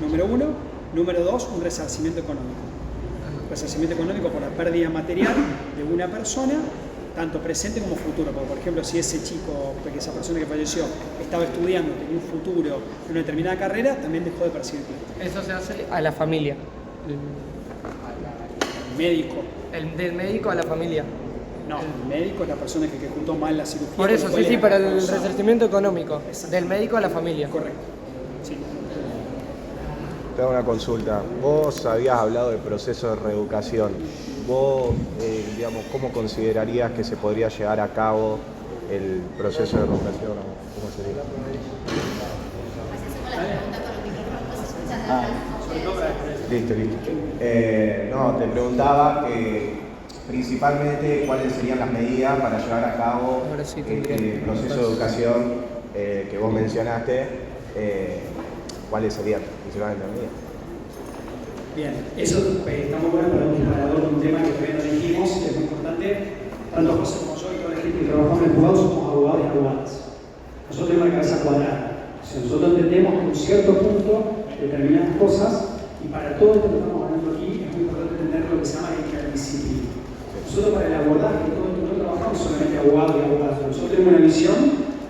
número uno. Número dos, un resarcimiento económico. Resarcimiento económico por la pérdida material de una persona, tanto presente como futuro. Porque, por ejemplo, si ese chico, esa persona que falleció, estaba estudiando, tenía un futuro en una determinada carrera, también dejó de percibir plata. Eso se hace a la familia. El médico, Del médico a la familia. no, el médico es la persona que ejecutó mal la cirugía. Por eso, con lo sí, cual para era el causado. resarcimiento económico. Del médico a la familia. Correcto. Sí. Te hago una consulta. Vos habías hablado de proceso de reeducación. Vos, digamos, ¿cómo considerarías que se podría llevar a cabo el proceso de reeducación? ¿Cómo sería? Listo. No, te preguntaba que principalmente cuáles serían las medidas para llevar a cabo Ahora sí, este tendría. proceso de educación que vos mencionaste. ¿Cuáles serían principalmente las medidas? Bien, eso está muy bueno para un disparador de un tema que todavía no dijimos, que es muy importante. Tanto José como yo y toda la gente que trabajamos en el juzgado somos abogados y abogadas. Nosotros tenemos la cabeza cuadrada. O sea, nosotros entendemos que en un cierto punto determinadas cosas, y para todo esto que estamos hablando aquí, es muy importante entender lo que se llama interdisciplina. Nosotros para el abordaje de todo esto no trabajamos solamente abogados y abogadas. Nosotros tenemos una visión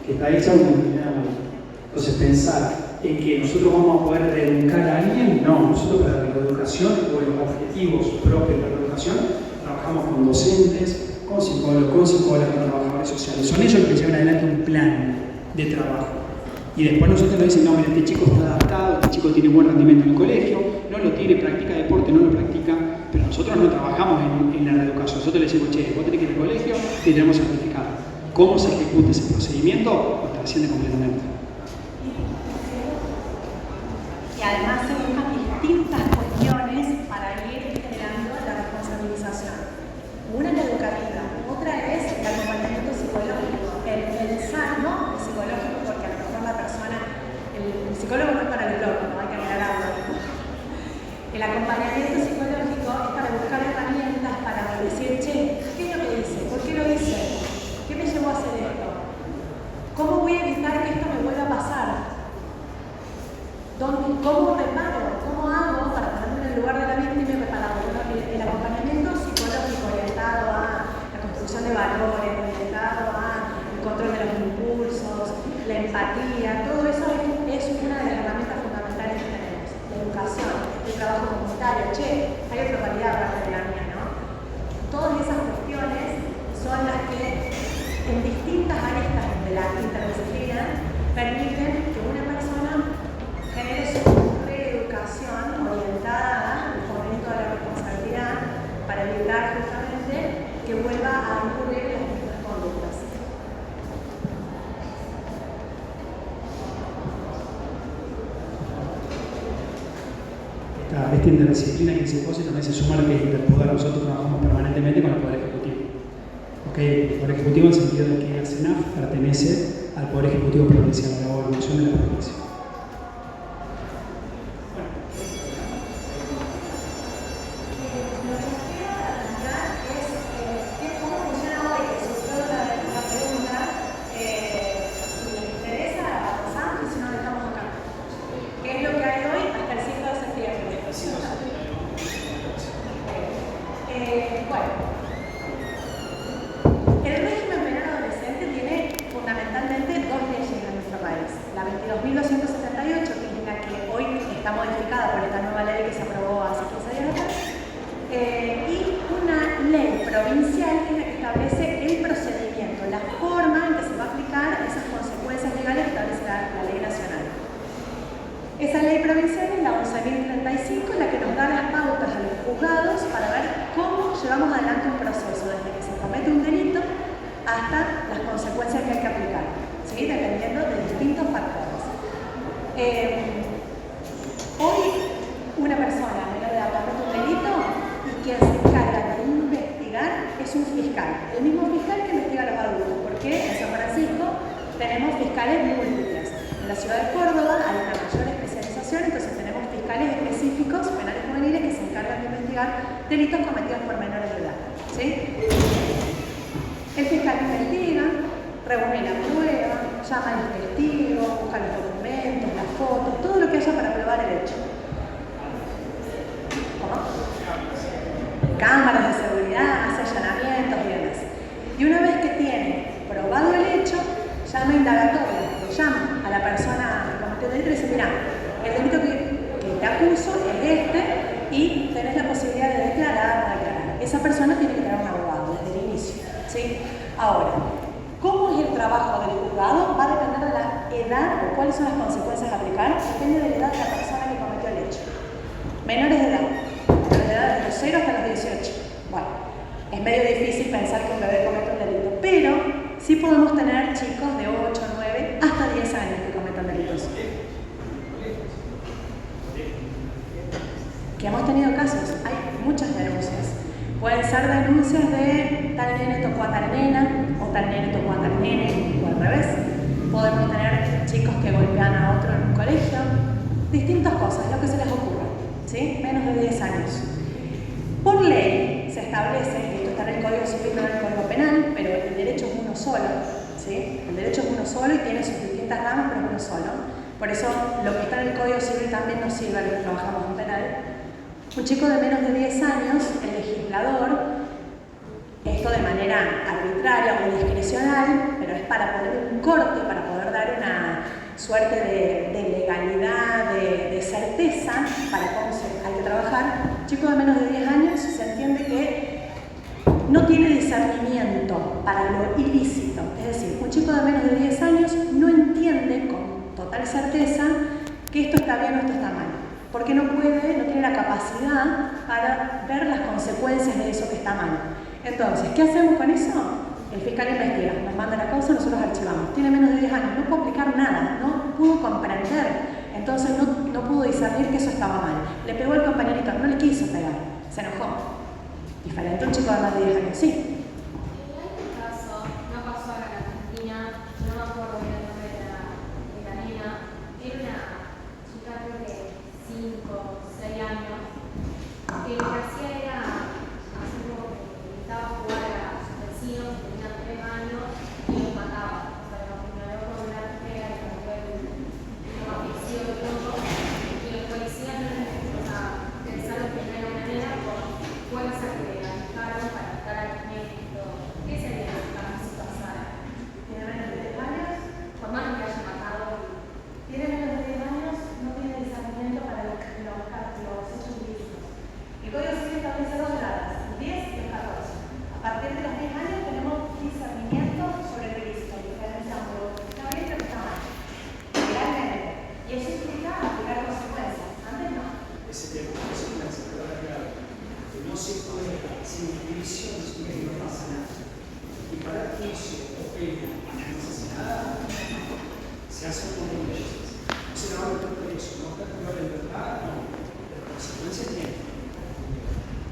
que está hecha de una determinada manera. Entonces pensar en que nosotros vamos a poder reeducar a alguien, no. Nosotros para la reeducación o los objetivos propios de la reeducación trabajamos con docentes, con psicólogos, con trabajadores sociales. Son ellos los que llevan adelante un plan de trabajo. Y después nosotros nos dicen, no, mira, este chico está adaptado, este chico tiene buen rendimiento en el colegio, no lo tiene, practica deporte, no lo practica, pero nosotros no trabajamos en la reeducación. Nosotros le decimos, che, vos tenés que ir al colegio y tenemos certificado. ¿Cómo se ejecuta ese procedimiento? Pues trasciende completamente. Y además se buscan distintas cuestiones para ir generando la responsabilización. Una es la educativa, otra es el acompañamiento psicológico, el sano psicológico, porque a lo mejor la persona, el psicólogo no es para el loco, no hay que aclararlo. El acompañamiento psicológico es para buscar herramientas para decir, che, ¿qué es lo que hice? ¿Por qué lo hice? ¿Qué me llevó a hacer esto? ¿Cómo voy a evitar que esto me vuelva a pasar? ¿Cómo reparo? ¿Cómo hago para ponerme en el lugar de la víctima y repararlo? El acompañamiento psicológico orientado a la construcción de valores, orientado al control de los impulsos, la empatía, todo eso es una de las herramientas fundamentales que tenemos. La educación, el trabajo comunitario, che, hay otra realidad aparte de la mía, ¿no? Todas esas cuestiones son las que en distintas aristas de la interdisciplina permiten que una persona genere su reeducación orientada al fomento de la responsabilidad para evitar justamente que vuelva a incurrir en las mismas conductas. Esta interdisciplina que se pone también se suma a lo que es interpoder. Nosotros trabajamos permanentemente con el Poder Ejecutivo. Okay. El Poder Ejecutivo en el sentido de que la CENAF pertenece al Poder Ejecutivo Provincial, a la gobernación de la provincia. La 22.278, que es la que hoy está modificada por esta nueva ley que se aprobó hace 15 días atrás, y una ley provincial que es la que establece el procedimiento, la forma en que se va a aplicar esas consecuencias legales que establece la ley nacional. Esa ley provincial es la 11.035, la que nos da las pautas a los juzgados para ver cómo llevamos adelante un proceso, desde que se comete un delito hasta las consecuencias que hay que aplicar, ¿sí? Dependiendo de distintos factores. fiscales múltiples. En la ciudad de Córdoba hay una mayor especialización, entonces tenemos fiscales específicos, penales juveniles, que se encargan de investigar delitos cometidos por menores de edad. ¿Sí? El fiscal investiga, reúne la prueba, llama al testigo, busca los documentos, las fotos, todo lo que haya para probar el hecho. ¿Cómo? Cámaras de seguridad, hace allanamientos y demás. Y una vez que tiene probado el hecho, llama indagatoria, le llama a la persona que cometió el delito y dice, mira, el delito que te acuso es este y tenés la posibilidad de declarar o no declarar. Esa persona tiene que tener un abogado desde el inicio. ¿Sí? Ahora, ¿cómo es el trabajo del juzgado? Va a depender de la edad o cuáles son las consecuencias a aplicar. Depende de la edad de la persona que cometió el hecho. Menores de edad. Menores de edad desde los 0 hasta los 18. Bueno, es medio difícil pensar que un bebé comete un delito, pero sí podemos tener chicos de 8, 9, hasta 10 años que cometan delitos. Que hemos tenido casos, hay muchas denuncias. Pueden ser denuncias de tal nene tocó a tal nena, o tal nene tocó a tal nene, o al revés. Podemos tener chicos que golpean a otro en un colegio. Distintas cosas, lo que se les ocurra. ¿Sí? Menos de 10 años. Por ley se establece, y esto está en el Código Civil, no en el Código Penal, pero el derecho es uno solo. ¿Sí? El derecho es uno solo y tiene sus distintas ramas, pero es uno solo. Por eso lo que está en el Código Civil también nos sirve a los que trabajamos en penal. Un chico de menos de 10 años, el legislador, esto de manera arbitraria o discrecional, pero es para poner un corte, para poder dar una suerte de legalidad, de certeza para cómo hay que trabajar. Un chico de menos de 10 años se entiende que no tiene discernimiento para lo ilícito. Es decir, un chico de menos de 10 años no entiende con total certeza que esto está bien o esto está mal. Porque no tiene la capacidad para ver las consecuencias de eso que está mal. Entonces, ¿qué hacemos con eso? El fiscal investiga, nos manda la causa, nosotros archivamos. Tiene menos de 10 años, no pudo aplicar nada, no pudo comprender. Entonces no pudo discernir que eso estaba mal. Le pegó al compañerito, no le quiso pegar, se enojó. Diferente a un chico de más de 10 años, sí. En este caso, no pasó acá en Argentina, no me acuerdo bien el nombre de la nena, era una chica creo que 5, 6 años, que lo que hacía era hacer como que invitaba a jugar a sus vecinos que tenían 3 años y los mataba. O sea, los ignoró con una pega y como fue un homicidio y todo. Y los policías pensaron que no era una nena por fuerza que le alejaron para estar al médico y todo. ¿Qué sería lo que más pasara? Tiene menos de 10 años, Por más que haya matado. tiene menos de 10 años, no tiene discernimiento para los hechos ilícitos. El Código Civil establece 2 grados, el 10 y el 14. A partir de los 10 años tenemos discernimiento sobre el ilícito, diferenciamos lo que está bien y lo que está mal. Legalmente. Y eso implica aplicar consecuencias. Antes no. Ese tema, eso es una palabra clave. Que no se puede hacer un juicio después que no pasa nada. Y para juicio o pena no se hace nada, se hace como leyes. No se va a meter preso, no está privado de libertad, no. Pero consecuencias tiene.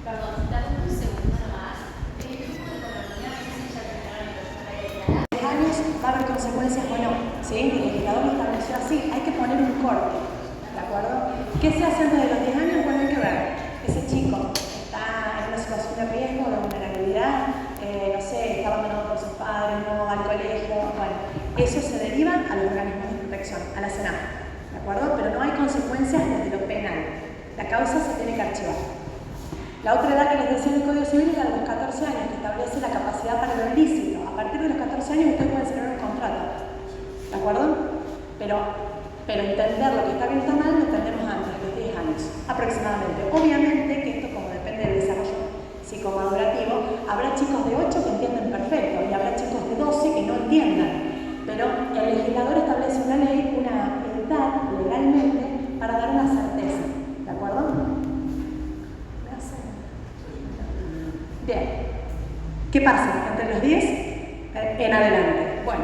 Perdón, dame un segundo nomás. ¿Qué tipo de economía no sé si ya terminaron de persona de declarar? 10 años va a haber consecuencias o no. ¿Sí? El legislador lo estableció así. Hay que poner un corte. ¿De acuerdo? ¿Qué se hace antes de los 10 años? Bueno, hay que ver. Ese chico está en una situación de riesgo, de vulnerabilidad, no sé, está abandonado por sus padres, no va al colegio. Bueno, eso se deriva a los organismos de protección, a la SENAF. ¿De acuerdo? Pero no hay consecuencias desde lo penal. La causa se tiene que archivar. La otra edad que les decía en el Código Civil es la de los 14 años, que establece la capacidad para lo ilícito. A partir de los 14 años ustedes pueden cerrar un contrato. ¿De acuerdo? Pero entender lo que está bien y está mal lo entendemos antes de los 10 años, aproximadamente. Obviamente que esto, como depende del desarrollo psicomadurativo, habrá chicos de 8 que entienden perfecto y habrá chicos de 12 que no entiendan. Pero el legislador establece una ley, una edad legalmente para dar una certeza. ¿De acuerdo? Bien. ¿Qué pasa entre los 10 en adelante? Bueno,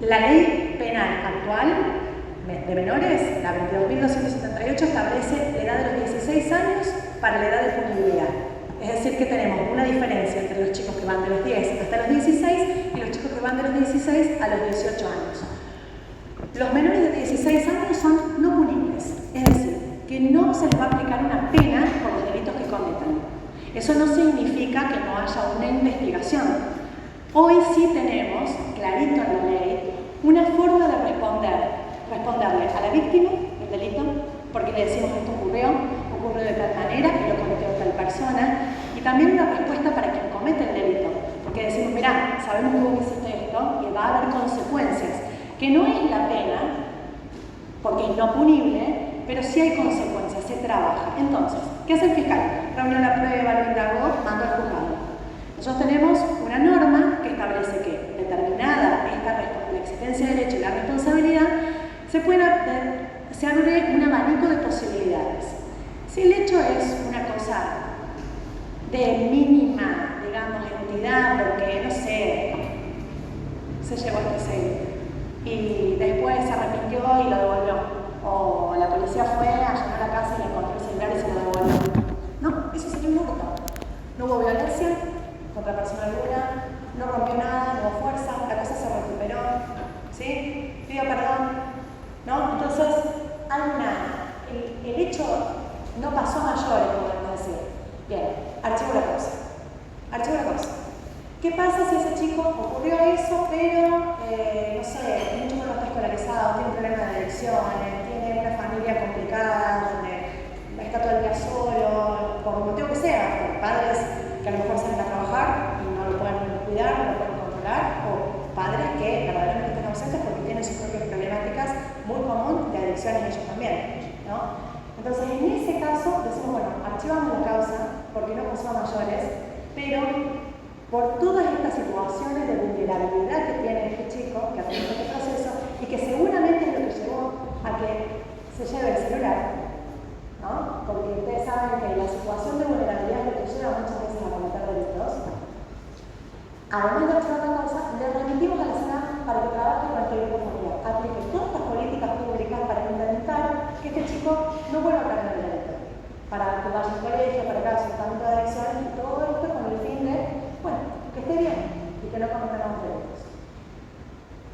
la ley penal actual de menores, la 22.278, establece la edad de los 16 años para la edad de punibilidad. Es decir, que tenemos una diferencia entre los chicos que van de los 10 hasta los 16 y los chicos que van de los 16 a los 18 años. Los menores de 16 años son no punibles, es decir, que no se les va a aplicar una pena por los delitos que cometan. Eso no significa que no haya una investigación. Hoy sí tenemos, clarito en la ley, una forma de responderle a la víctima del delito, porque le decimos esto ocurrió de tal manera y lo cometió tal persona, y también una respuesta para quien comete el delito, porque decimos, mirá, sabemos que vos hiciste esto y va a haber consecuencias, que no es la pena, porque es no punible, pero sí hay consecuencias, se trabaja. Entonces, ¿qué hace el fiscal? Reunió la prueba, lo indagó, mandó al juzgado. Nosotros tenemos una norma que establece que, determinada la existencia del hecho y la responsabilidad, se abre un abanico de posibilidades. Si el hecho es una cosa de mínima, digamos, entidad, porque, no sé, se llevó este sello y después se arrepintió y lo devolvió, o la policía fue, allanó la casa y le encontró el celular y se lo devolvió. No, eso sería un hurto. No hubo violencia contra persona alguna, no rompió nada, no hubo fuerza, la cosa se recuperó, ¿sí? Pidió perdón, ¿no? Entonces, el hecho no pasó a mayores, podemos decir. Bien, archivo la causa. Archivo la causa. ¿Qué pasa si ese chico ocurrió eso, pero, no sé, un chico no está escolarizado, tiene un problema de adicciones, tiene una familia complicada, donde está todo el día solo, por el motivo que sea, por padres que a lo mejor salen a trabajar y no lo pueden cuidar, no lo pueden controlar, o padres que verdaderamente están ausentes porque tienen sus propias problemáticas muy común de adicciones ellos también, ¿no? Entonces, en ese caso, decimos, bueno, archivamos la causa porque no pasó a mayores, pero por todas estas situaciones de vulnerabilidad que tiene este chico, que atraviesa este proceso, y que seguramente es lo que llevó a que se lleve el celular, ¿no? Porque ustedes saben que la situación de vulnerabilidad es lo que lleva muchas veces a cometer delitos. Además de archivar la causa, le remitimos a la escena para que trabaje con el grupo familiar, aplique todas las políticas públicas para intentar que este chico no vuelva a caer en el delito, para que vaya al colegio, para que haga su tratamiento de adicciones y todo esto con el fin de, bueno, que esté bien y que no cometa nuevos delitos.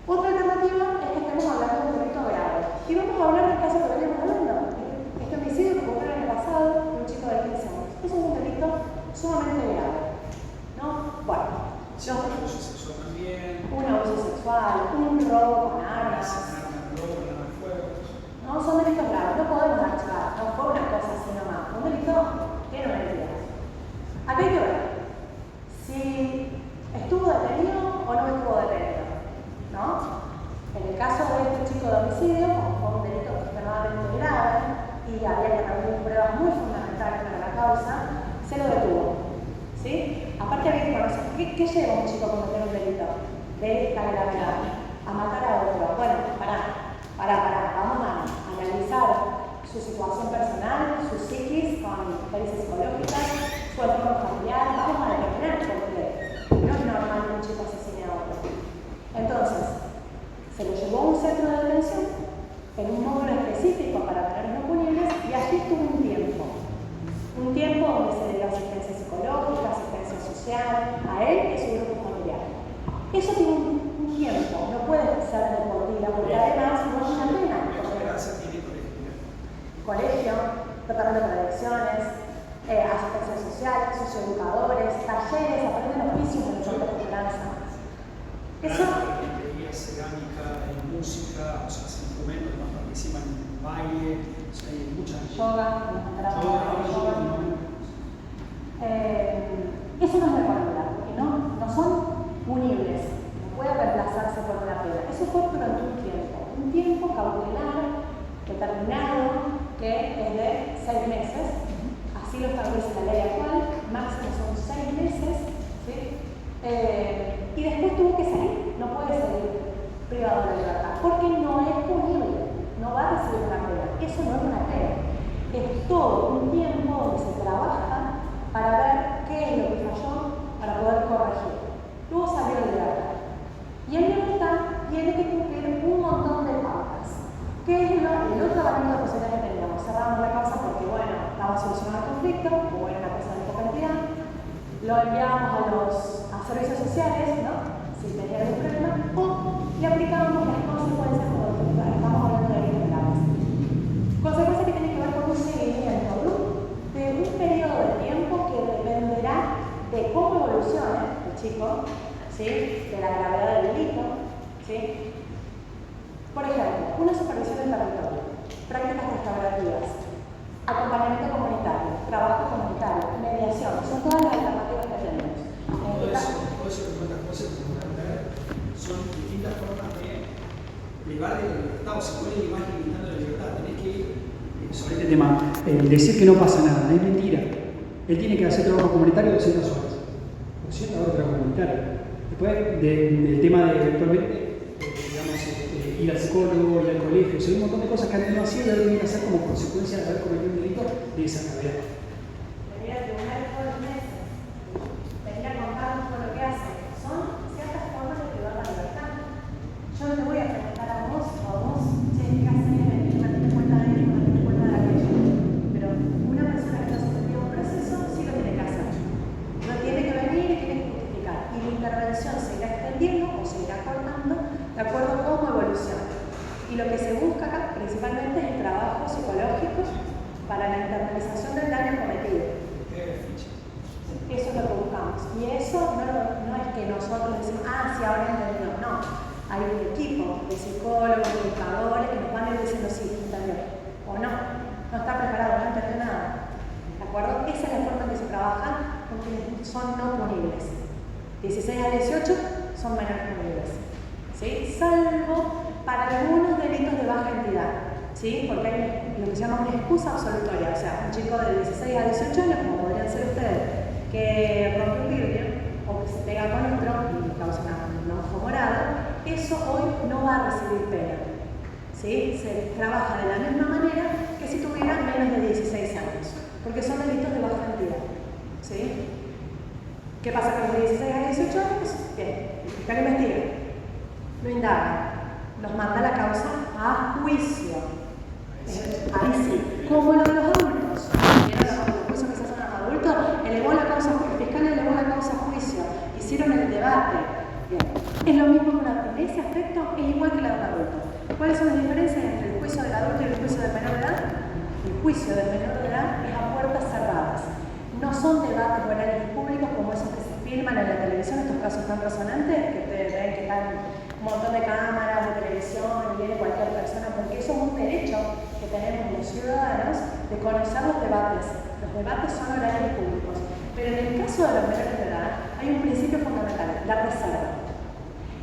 Otra alternativa es que estemos hablando de un delito grave. Y vamos a hablar del caso que veníamos hablando, este homicidio que ocurrió en el pasado de un chico de 15 años. Es un delito sumamente grave, ¿no? Bueno. Sí, un abuso sexual también. Un abuso sexual, un robo con armas. No, son delitos graves, no podemos archivar, no fue una cosa así nomás. Un delito tiene una entidad. Acá hay que ver si estuvo detenido o no estuvo detenido, ¿no? En el caso de este chico de homicidio, como fue un delito extremadamente grave y había que reunir pruebas muy fundamentales para la causa, se lo detuvo, ¿sí? Aparte había que conocer, ¿qué lleva un chico a cometer un delito de esta gravedad? A matar a otro. Bueno, vamos a analizar su situación personal, su psiquis con experiencias psicológicas, su entorno familiar, vamos a determinar porque no es normal que un chico asesine a otro. Entonces, se lo llevó a un centro de detención en un módulo específico para menores no punibles y allí estuvo un tiempo donde se le dio asistencia psicológica, asistencia social a él y a su grupo familiar. Eso tiene un tiempo, no puede ser de por vida, porque además no es una pena. Colegio, tratamiento para adicciones, asistencia social, socioeducadores, talleres, aprenden oficios de deporte de esperanza. Eso. Cerámica, música, o sea, instrumentos que participan en baile, o sea, hay muchas. Yoga, eso no es de por vida, porque no son punibles, no puede reemplazarse por una pena. Eso fue durante un tiempo cautelar determinado que es de 6 meses, así lo establece la ley actual, máximo son 6 meses, ¿sí? Y después tuvo que salir, no puede salir privado de libertad, porque no es punible, no va a recibir una pena, eso no es una pena, es todo un tiempo donde se trabaja para ver qué es lo que falló para poder corregir. Luego salió de libertad. Y en libertad tiene que cumplir un montón de pautas. ¿Qué es el otro abanico de posibilidades que teníamos? Cerramos la causa porque, bueno, estaba solucionado el conflicto, o era una cosa de poca cantidad. Lo enviábamos a servicios sociales, ¿no? Si tenía algún problema, o le aplicábamos las consecuencias como el Por ejemplo, una supervisión del territorio, prácticas restaurativas, acompañamiento comunitario, trabajo comunitario, mediación, son todas las alternativas que tenemos. Todo eso que cuentas cosas que se pueden ver son distintas formas de privar de la libertad, o se puede ir más limitando la libertad. Tenés que ir sobre este tema, decir que no pasa nada, no es mentira. Él tiene que hacer trabajo comunitario 200 horas, 200 horas de trabajo comunitario. Después del tema de eventualmente, digamos, ir al psicólogo, ir al colegio, o sea, un montón de cosas que han no sido y tienen que hacer como consecuencia de haber cometido un delito de esa gravedad. Venir al tribunal todos los meses, venir a contarnos todo lo que hace, son ciertas formas de privar la libertad. Yo no te voy a preguntar a vos, che, ¿qué haces? No te cuenta de esto, no te cuenta de aquello. Pero una persona que está sometida a un proceso sí lo tiene que hacer. No tiene que venir y tiene que justificar. Y la intervención se irá extendiendo o se irá cortando de acuerdo a cómo evoluciona. Y lo que se busca acá principalmente es el trabajo psicológico para la internalización del daño cometido. Eso es lo que buscamos. Y eso no es que nosotros decimos, sí, ahora entendemos. No. Hay un equipo de psicólogos, de educadores que nos van a ir diciendo sí, entendió. O no está preparado, no entendió nada. ¿De acuerdo? Esa es la forma en que se trabaja porque son no punibles. 16 a 18 son menores punibles. ¿Sí? Salvo para algunos delitos de baja entidad. ¿Sí? Porque hay lo que se llama una excusa absolutoria. O sea, un chico de 16 a 18 años, como podrían ser ustedes, que rompe un vidrio o que se pega con otro y causa un ojo morado, eso hoy no va a recibir pena. ¿Sí? Se trabaja de la misma manera que si tuviera menos de 16 años, porque son delitos de baja entidad. ¿Sí? ¿Qué pasa con los de 16 a 18 años? Bien, el fiscal investiga, lo indaga, los manda a la causa a juicio. Ahí sí, como lo de los adultos. ¿Vieron los juicios que se hacen a los adultos? Elevó la causa, el fiscal elevó la causa a juicio, hicieron el debate. Bien. Es lo mismo en ese aspecto, es igual que la de un adulto. ¿Cuáles son las diferencias entre el juicio del adulto y el juicio del menor de edad? El juicio del menor de edad es a puertas cerradas. No son debates orales y públicos como esos que se filman en la televisión, estos casos tan resonantes, que ustedes ven que están un montón de cámaras de televisión y viene cualquier persona, porque eso es un derecho que tenemos los ciudadanos de conocer los debates. Los debates son orales y públicos. Pero en el caso de los menores de edad hay un principio fundamental, la reserva.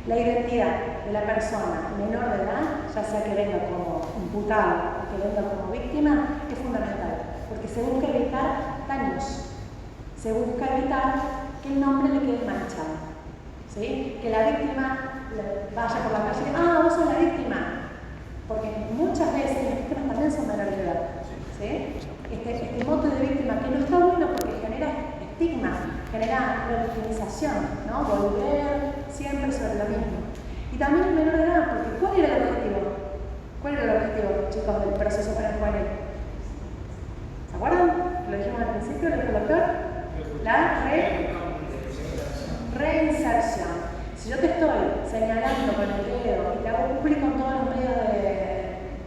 La identidad de la persona menor de edad, ya sea que venga como imputado o que venga como víctima, es fundamental, porque se busca evitar daños, se busca evitar que el nombre le quede manchado, ¿sí? Que la víctima vaya por la calle y diga, vos sos la víctima, porque muchas veces las víctimas también son menores de edad, ¿sí? Este mote de víctima que no está bueno porque genera estigma, genera revictimización, ¿no? Volver siempre sobre lo mismo. Y también el menor de edad, porque ¿cuál era el objetivo? ¿Cuál era el objetivo, chicos, del proceso penal juvenil? ¿Se acuerdan? Lo dijimos al principio, lo dijo el doctor. La reinserción. Si yo te estoy señalando con el dedo y te hago público en todos los medios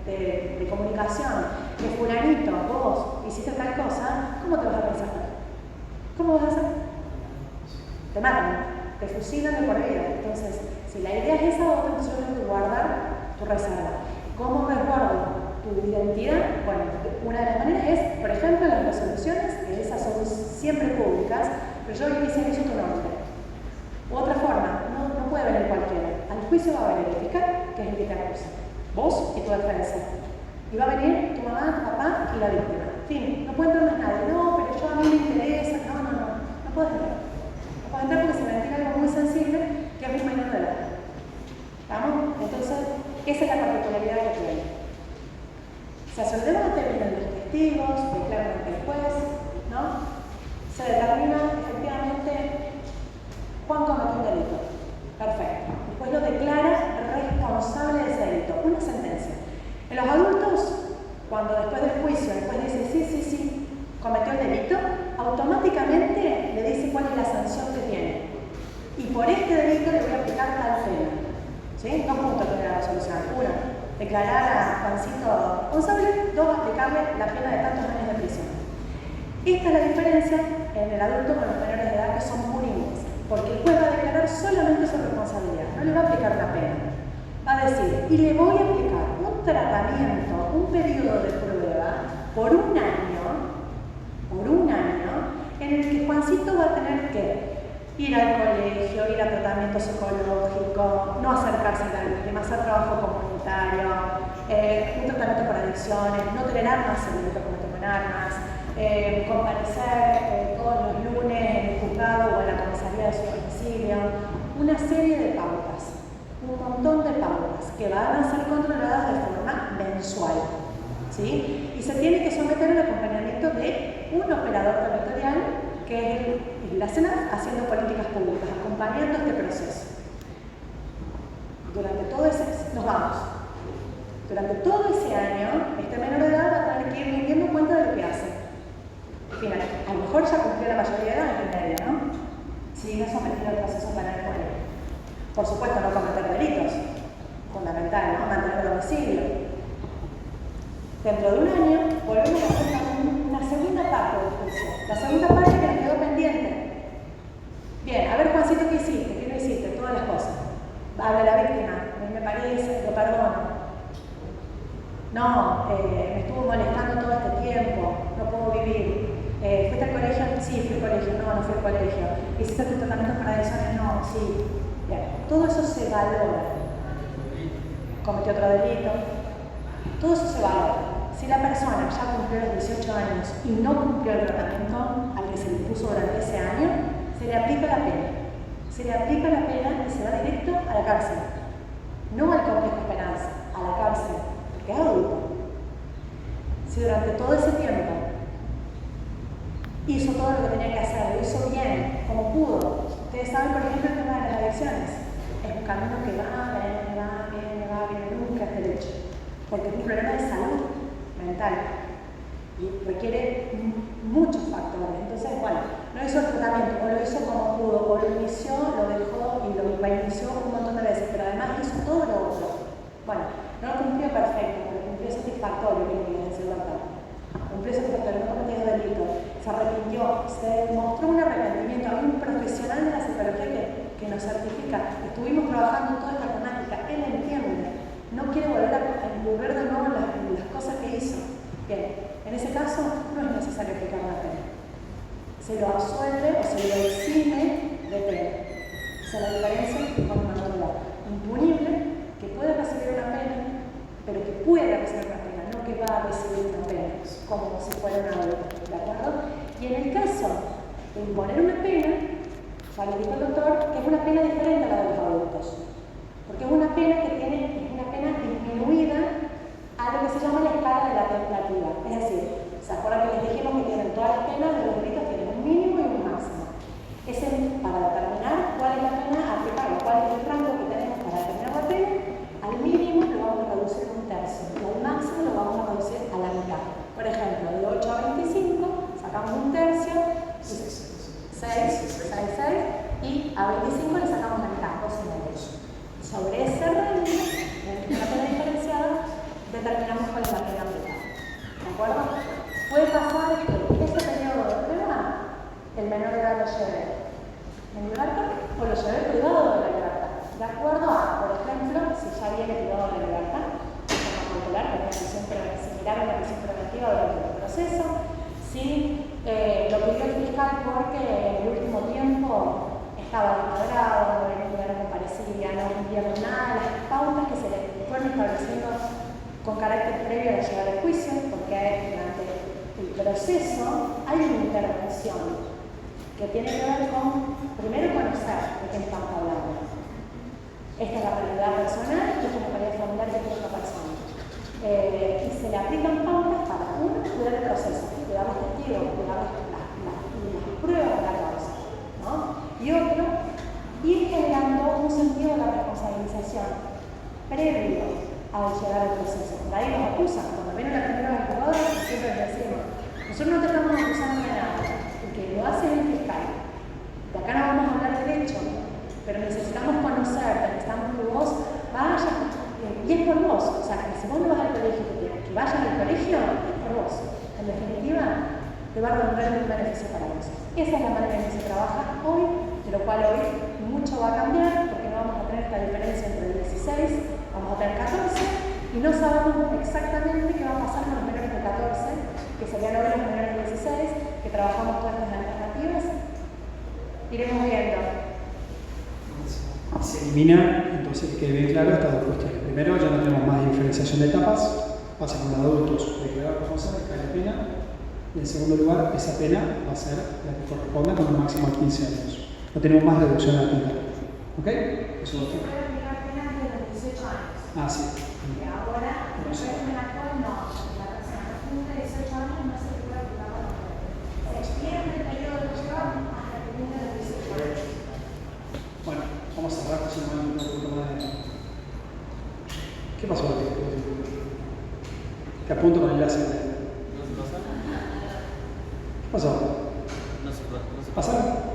de comunicación que fulanito, vos hiciste tal cosa, ¿cómo te vas a reinsertar? ¿Cómo vas a hacer? Te matan, te fusilan de por vida. Entonces, si la idea es esa, vos tenés que guardar tu reserva. ¿Cómo resguardo tu identidad? Bueno, una de las maneras es, por ejemplo, las resoluciones, que esas son siempre públicas, pero yo inicializo tu nombre. U otra forma, no puede venir cualquiera. Al juicio va a venir el fiscal, que es el que te acusa. Vos y tu defensa. Y va a venir tu mamá, tu papá y la víctima. Fin, no puede entrar más nadie. No, pero yo a mí me interesa. No puedes entrar. No puedes entrar porque se me entiende algo muy sensible que es mi menor de edad. ¿Estamos? Entonces, esa es la particularidad que tiene. Se hace el debate, vienen los testigos, declaran ante el juez, ¿no? Se determina efectivamente Juan cometió un delito. Perfecto. Después lo declara responsable de ese delito. Una sentencia. En los adultos, cuando después del juicio el juez dice sí, cometió el delito, automáticamente le dice cuál es la sanción que tiene. Y por este delito le voy a aplicar tal pena. ¿Sí? 2 puntos tiene la resolución. 1, declarar a Juancito responsable. 2, aplicarle la pena de tantos años de prisión. Esta es la diferencia en el adulto con los menores de edad que son punibles. Porque el juez va a declarar solamente su responsabilidad. No le va a aplicar una pena. y le voy a aplicar un tratamiento, un periodo de prueba por un año, en el que Juancito va a tener que ir al colegio, ir a tratamiento psicológico, no acercarse a la víctima, hacer trabajo comunitario, un tratamiento por adicciones, no tener armas en el delito cometido con armas, comparecer todos los lunes en el juzgado o en la comisaría de su domicilio, una serie de pautas, un montón de pautas que van a ser controladas de forma mensual, ¿sí? Y se tiene que someter al acompañamiento de un operador territorial que es la SENAF haciendo políticas públicas, acompañando este proceso. Durante todo ese año, este menor de edad va a tener que ir rindiendo cuenta de lo que hace. Final, a lo mejor ya cumplió la mayoría de edad en medio, ¿no? Si no sometido al proceso penal por él. Por supuesto, no cometer delitos. Fundamental, ¿no? Mantener el domicilio. Dentro de un año, volvemos a hacer una segunda parte del juicio. La segunda parte que nos quedó pendiente. Bien, a ver, Juancito, ¿qué hiciste? ¿Qué no hiciste? Todas las cosas. Habla la víctima, a mí me parece, lo perdono. No, me estuvo molestando todo este tiempo, no puedo vivir. ¿Fuiste al colegio? Sí, fui al colegio. No fui al colegio. ¿Hiciste tus tratamientos para adicciones? No, sí. Bien, todo eso se valora. Cometió otro delito. Todo eso se valora. Si la persona ya cumplió los 18 años y no cumplió el tratamiento al que se le puso durante ese año, se le aplica la pena. Se le aplica la pena y se va directo a la cárcel. No al complejo penal, a la cárcel, porque es adulto. Si durante todo ese tiempo hizo todo lo que tenía que hacer, lo hizo bien, como pudo. Ustedes saben, por ejemplo, el tema de las adicciones. Es un camino que va, viene, nunca es derecho. Porque es un problema de salud mental y requiere muchos factores. Entonces, bueno, no hizo el tratamiento, o lo hizo como pudo, o lo inició, lo dejó y lo inició un montón de veces, pero además hizo todo lo otro. Bueno, no lo cumplió perfecto, pero cumplió satisfactorio, que quiere decir verdad. Cumplió satisfactorio, no cometió delito, se arrepintió, se mostró un arrepentimiento. Hay un profesional de la psicología que nos certifica. Estuvimos trabajando en toda esta temática, él entiende, no quiere volver a incurrir de nuevo en las cosas que hizo. Bien, en ese caso no es necesario aplicar la pena. Se lo absuelve o se lo exime de pena. Esa es la diferencia con una norma impunible que puede recibir una pena, pero que puede recibir una pena, no que va a recibir una pena, como si fuera una adulto, ¿de acuerdo? Y en el caso de imponer una pena, ya le dijo el doctor que es una pena diferente a la de los adultos, porque es una pena que tiene una pena disminuida a lo que se llama la escala de la tentativa. Es decir, ¿se acuerdan que les dijimos que tienen todas las penas de los delitos, tienen un mínimo y un máximo? Ese, para determinar cuál es la pena a aplicar, cuál es el rango que tenemos para determinar la pena, al mínimo lo vamos a reducir a un tercio, y al máximo lo vamos a reducir a la mitad. Por ejemplo, de 8 a 25 sacamos un tercio, 6, y a 25 le sacamos la mitad, 2 y medio. Sobre ese rango, en la pena diferenciada, determinamos cuál es la pena aplicada. ¿De acuerdo? Puede pasar que ese periodo de prueba, el menor de edad lo lleve en libertad o lo lleve privado de la libertad. De acuerdo a, por ejemplo, si ya viene privado de la libertad, de forma popular, con una prisión similar a una prisión preventiva durante el proceso, si lo pidió el fiscal porque en el último tiempo estaba desmadrado, no comparecía, no cumplía con nada de las pautas que se le fueron estableciendo con carácter previo a la llegada del juicio, porque durante el proceso hay una intervención que tiene que ver con, primero, conocer de qué estamos hablando. Esta es la realidad personal y esta es la realidad familiar de otra persona. Y se le aplican pautas para, uno, cuidar el proceso, cuidar los testigos, cuidar las pruebas de la causa, ¿no? Y otro, ir generando un sentido de la responsabilización previo al llegar al proceso. De ahí nos acusan, cuando viene la primera vez juzgada, siempre les decimos, nosotros no te estamos acusando de nada, porque lo hace el fiscal. De acá no vamos a hablar de derecho, pero necesitamos conocerte, necesitamos que vos vayas, y es por vos, o sea, que si vos no vas al colegio, que vayas al colegio, es por vos. En definitiva, te va a redundar un beneficio para vos. Esa es la manera en que se trabaja hoy, de lo cual hoy mucho va a cambiar, porque no vamos a tener esta diferencia entre el 16 a vamos a tener 14 y no sabemos exactamente qué va a pasar con los menores de 14, que serían hoy los menores de 16, que trabajamos todas estas alternativas. Iremos viendo. Se elimina, entonces, que quede bien claro estas dos cuestiones. Primero, ya no tenemos más diferenciación de etapas, pasa con los adultos declarar responsable, cae la pena. Y en segundo lugar, esa pena va a ser la que corresponda con un máximo de 15 años. No tenemos más reducción a la pena. ¿Ok? Eso lo tengo. Puede aplicar penas de los 18 años. Ah, sí. Que ahora, en el régimen actual, no. La persona que cumple 18 años no se le puede aplicar la pena. Se extiende el periodo de prueba hasta que cumpla los 18 años. Bueno, vamos a cerrar pues, un poquito más de... ¿Qué pasó? Te apunto con el láser. ¿Qué pasó? No se puede. ¿Pasaron?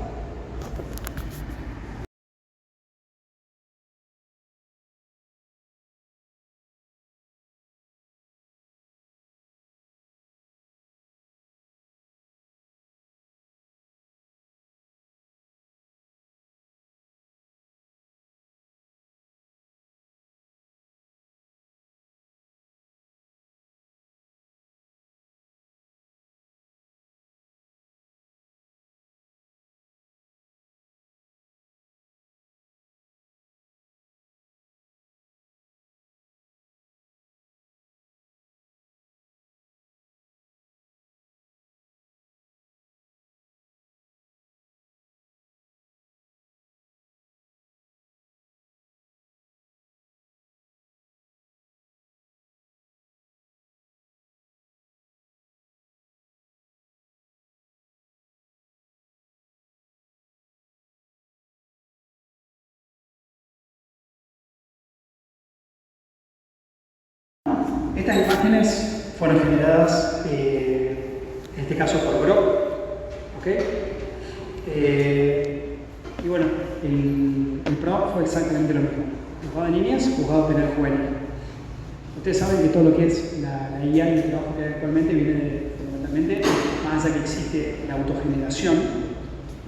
Estas imágenes fueron generadas, en este caso por Grok, ¿ok? Y bueno, el programa fue exactamente lo mismo. Juzgado de niñas, juzgado penal juvenil. Ustedes saben que todo lo que es la IA y el trabajo que hay actualmente viene fundamentalmente, más allá que existe la autogeneración,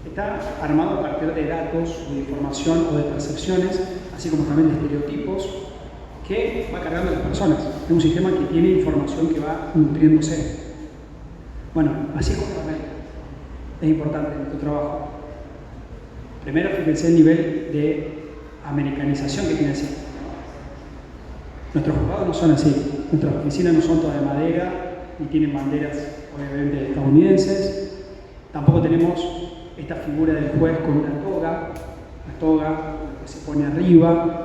está armado a partir de datos, o de información o de percepciones, así como también de estereotipos, que va cargando a las personas. Es un sistema que tiene información que va nutriéndose. Bueno, así es como América. Es importante en nuestro trabajo. Primero, fíjense el nivel de americanización que tiene el sistema. Nuestros juzgados no son así. Nuestras oficinas no son todas de madera, ni tienen banderas, obviamente, estadounidenses. Tampoco tenemos esta figura del juez con una toga, la toga que se pone arriba,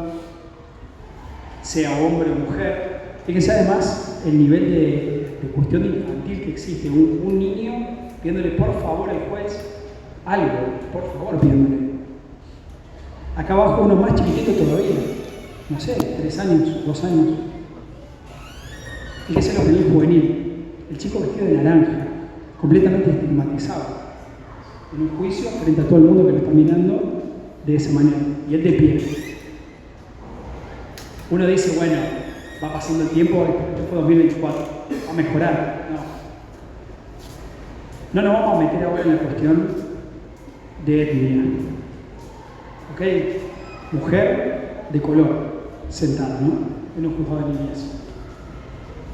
sea hombre o mujer. Fíjense además el nivel de cuestión infantil que existe. Un niño pidiéndole por favor al juez algo, por favor pidiéndole. Acá abajo uno más chiquitito todavía, no sé, 3 años, 2 años. Fíjense lo que es juvenil, el chico vestido de naranja, completamente estigmatizado, en un juicio frente a todo el mundo que lo está mirando de esa manera, y él de pie. Uno dice, bueno, va pasando el tiempo, esto fue 2024, va a mejorar. No nos vamos a meter ahora en la cuestión de etnia. ¿Ok? Mujer de color, sentada, ¿no? En un juzgado de niñez.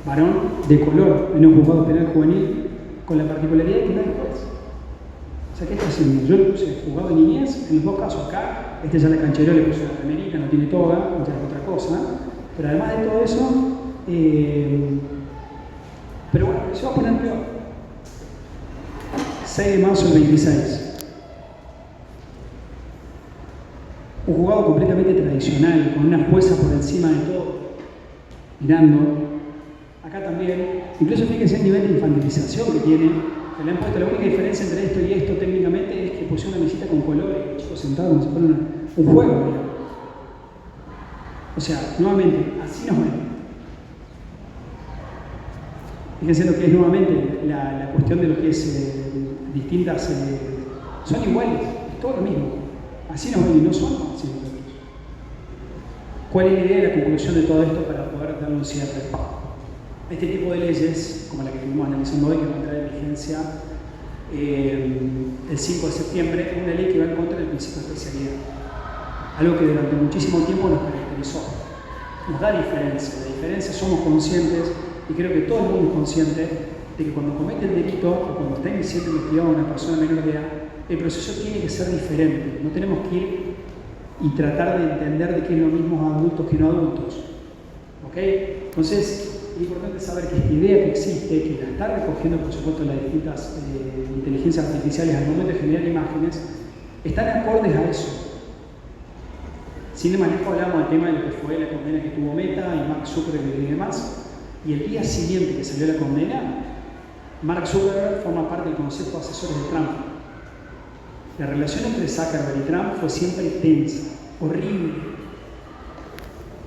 Varón de color, en un juzgado penal juvenil, con la particularidad de que no hay juez. O sea, ¿qué está haciendo? Yo le puse juzgado de niñez, en los 2 casos acá, ya la cancheró, le puso una remerita, no tiene toga, ya es otra cosa. Pero además de todo eso, pero bueno, se va a poner peor. 6 de marzo del 26. Un juzgado completamente tradicional, con una jueza por encima de todo, mirando. Acá también, incluso fíjense el nivel de infantilización que tiene. Que le han puesto, la única diferencia entre esto y esto técnicamente es que pusieron una mesita con colores, los chicos sentados como si fuera un juego. Mira. O sea, nuevamente, así nos ven. Fíjense lo que es nuevamente la cuestión de lo que es distintas, son iguales, es todo lo mismo. Así nos ven y no son así nosotros. ¿Cuál es la idea y la conclusión de todo esto para poder darle un cierre? Este tipo de leyes, como la que estuvimos analizando hoy, que va a entrar en vigencia el 5 de septiembre, es una ley que va en contra del principio de especialidad. Algo que durante muchísimo tiempo nos caracterizó. nos da diferencia. La diferencia, somos conscientes, y creo que todo el mundo es consciente, de que cuando comete el delito o cuando está siendo investigado una persona menor de edad, el proceso tiene que ser diferente. No tenemos que ir y tratar de entender de que es lo mismo adultos que no adultos. ¿Ok? Entonces, es importante saber que esta idea que existe, que la está recogiendo, por supuesto, las distintas inteligencias artificiales al momento de generar imágenes, están acordes a eso. Sin más lejos hablamos del tema de lo que fue la condena que tuvo Meta y Mark Zuckerberg y demás. Y el día siguiente que salió la condena, Mark Zuckerberg forma parte del Consejo de Asesores de Trump. La relación entre Zuckerberg y Trump fue siempre tensa, horrible.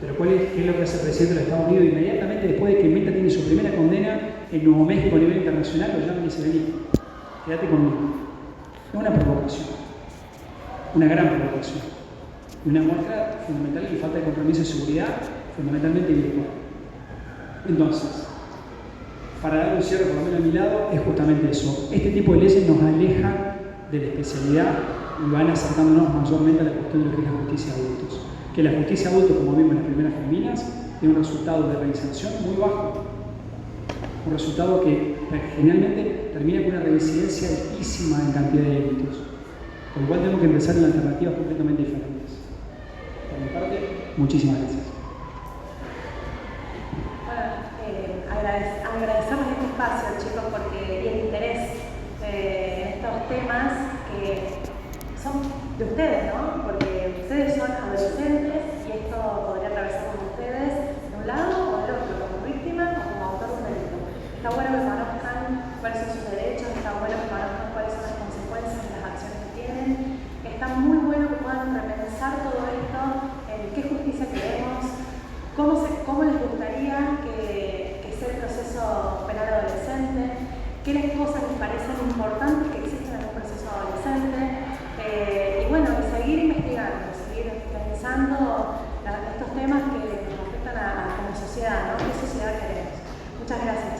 Pero ¿qué es lo que hace el presidente de los Estados Unidos? Inmediatamente después de que Meta tiene su primera condena en Nuevo México a nivel internacional, lo llama y dice: vení, quédate conmigo. Es una provocación, una gran provocación. Una muestra fundamental de falta de compromiso de seguridad, fundamentalmente virtual. Entonces, para dar un cierre, por lo menos a mi lado, es justamente eso. Este tipo de leyes nos aleja de la especialidad y van acercándonos mayormente a la cuestión de lo que es la justicia de adultos. Que la justicia de adultos, como vimos en las primeras feminas, tiene un resultado de reinserción muy bajo. Un resultado que generalmente termina con una reincidencia altísima en cantidad de delitos. Con lo cual tenemos que empezar en alternativas completamente diferentes. Por mi parte, muchísimas gracias. Agradecemos este espacio, chicos, y el interés en estos temas que son de ustedes, ¿no? Porque ustedes son adolescentes y esto podría atravesar con ustedes de un lado o del otro, como víctima o como autor de un delito. Está bueno que conozcan cuáles son sus derechos, está bueno que conozcan cuáles son las consecuencias de las acciones que tienen. Está muy bueno que puedan repensar todo esto, en qué justicia queremos, cómo les gustaría que sea el proceso penal adolescente, qué cosas les parecen importantes que existen en un proceso adolescente, y bueno, seguir investigando, seguir pensando estos temas que nos afectan como sociedad, ¿no? ¿Qué sociedad queremos? Muchas gracias.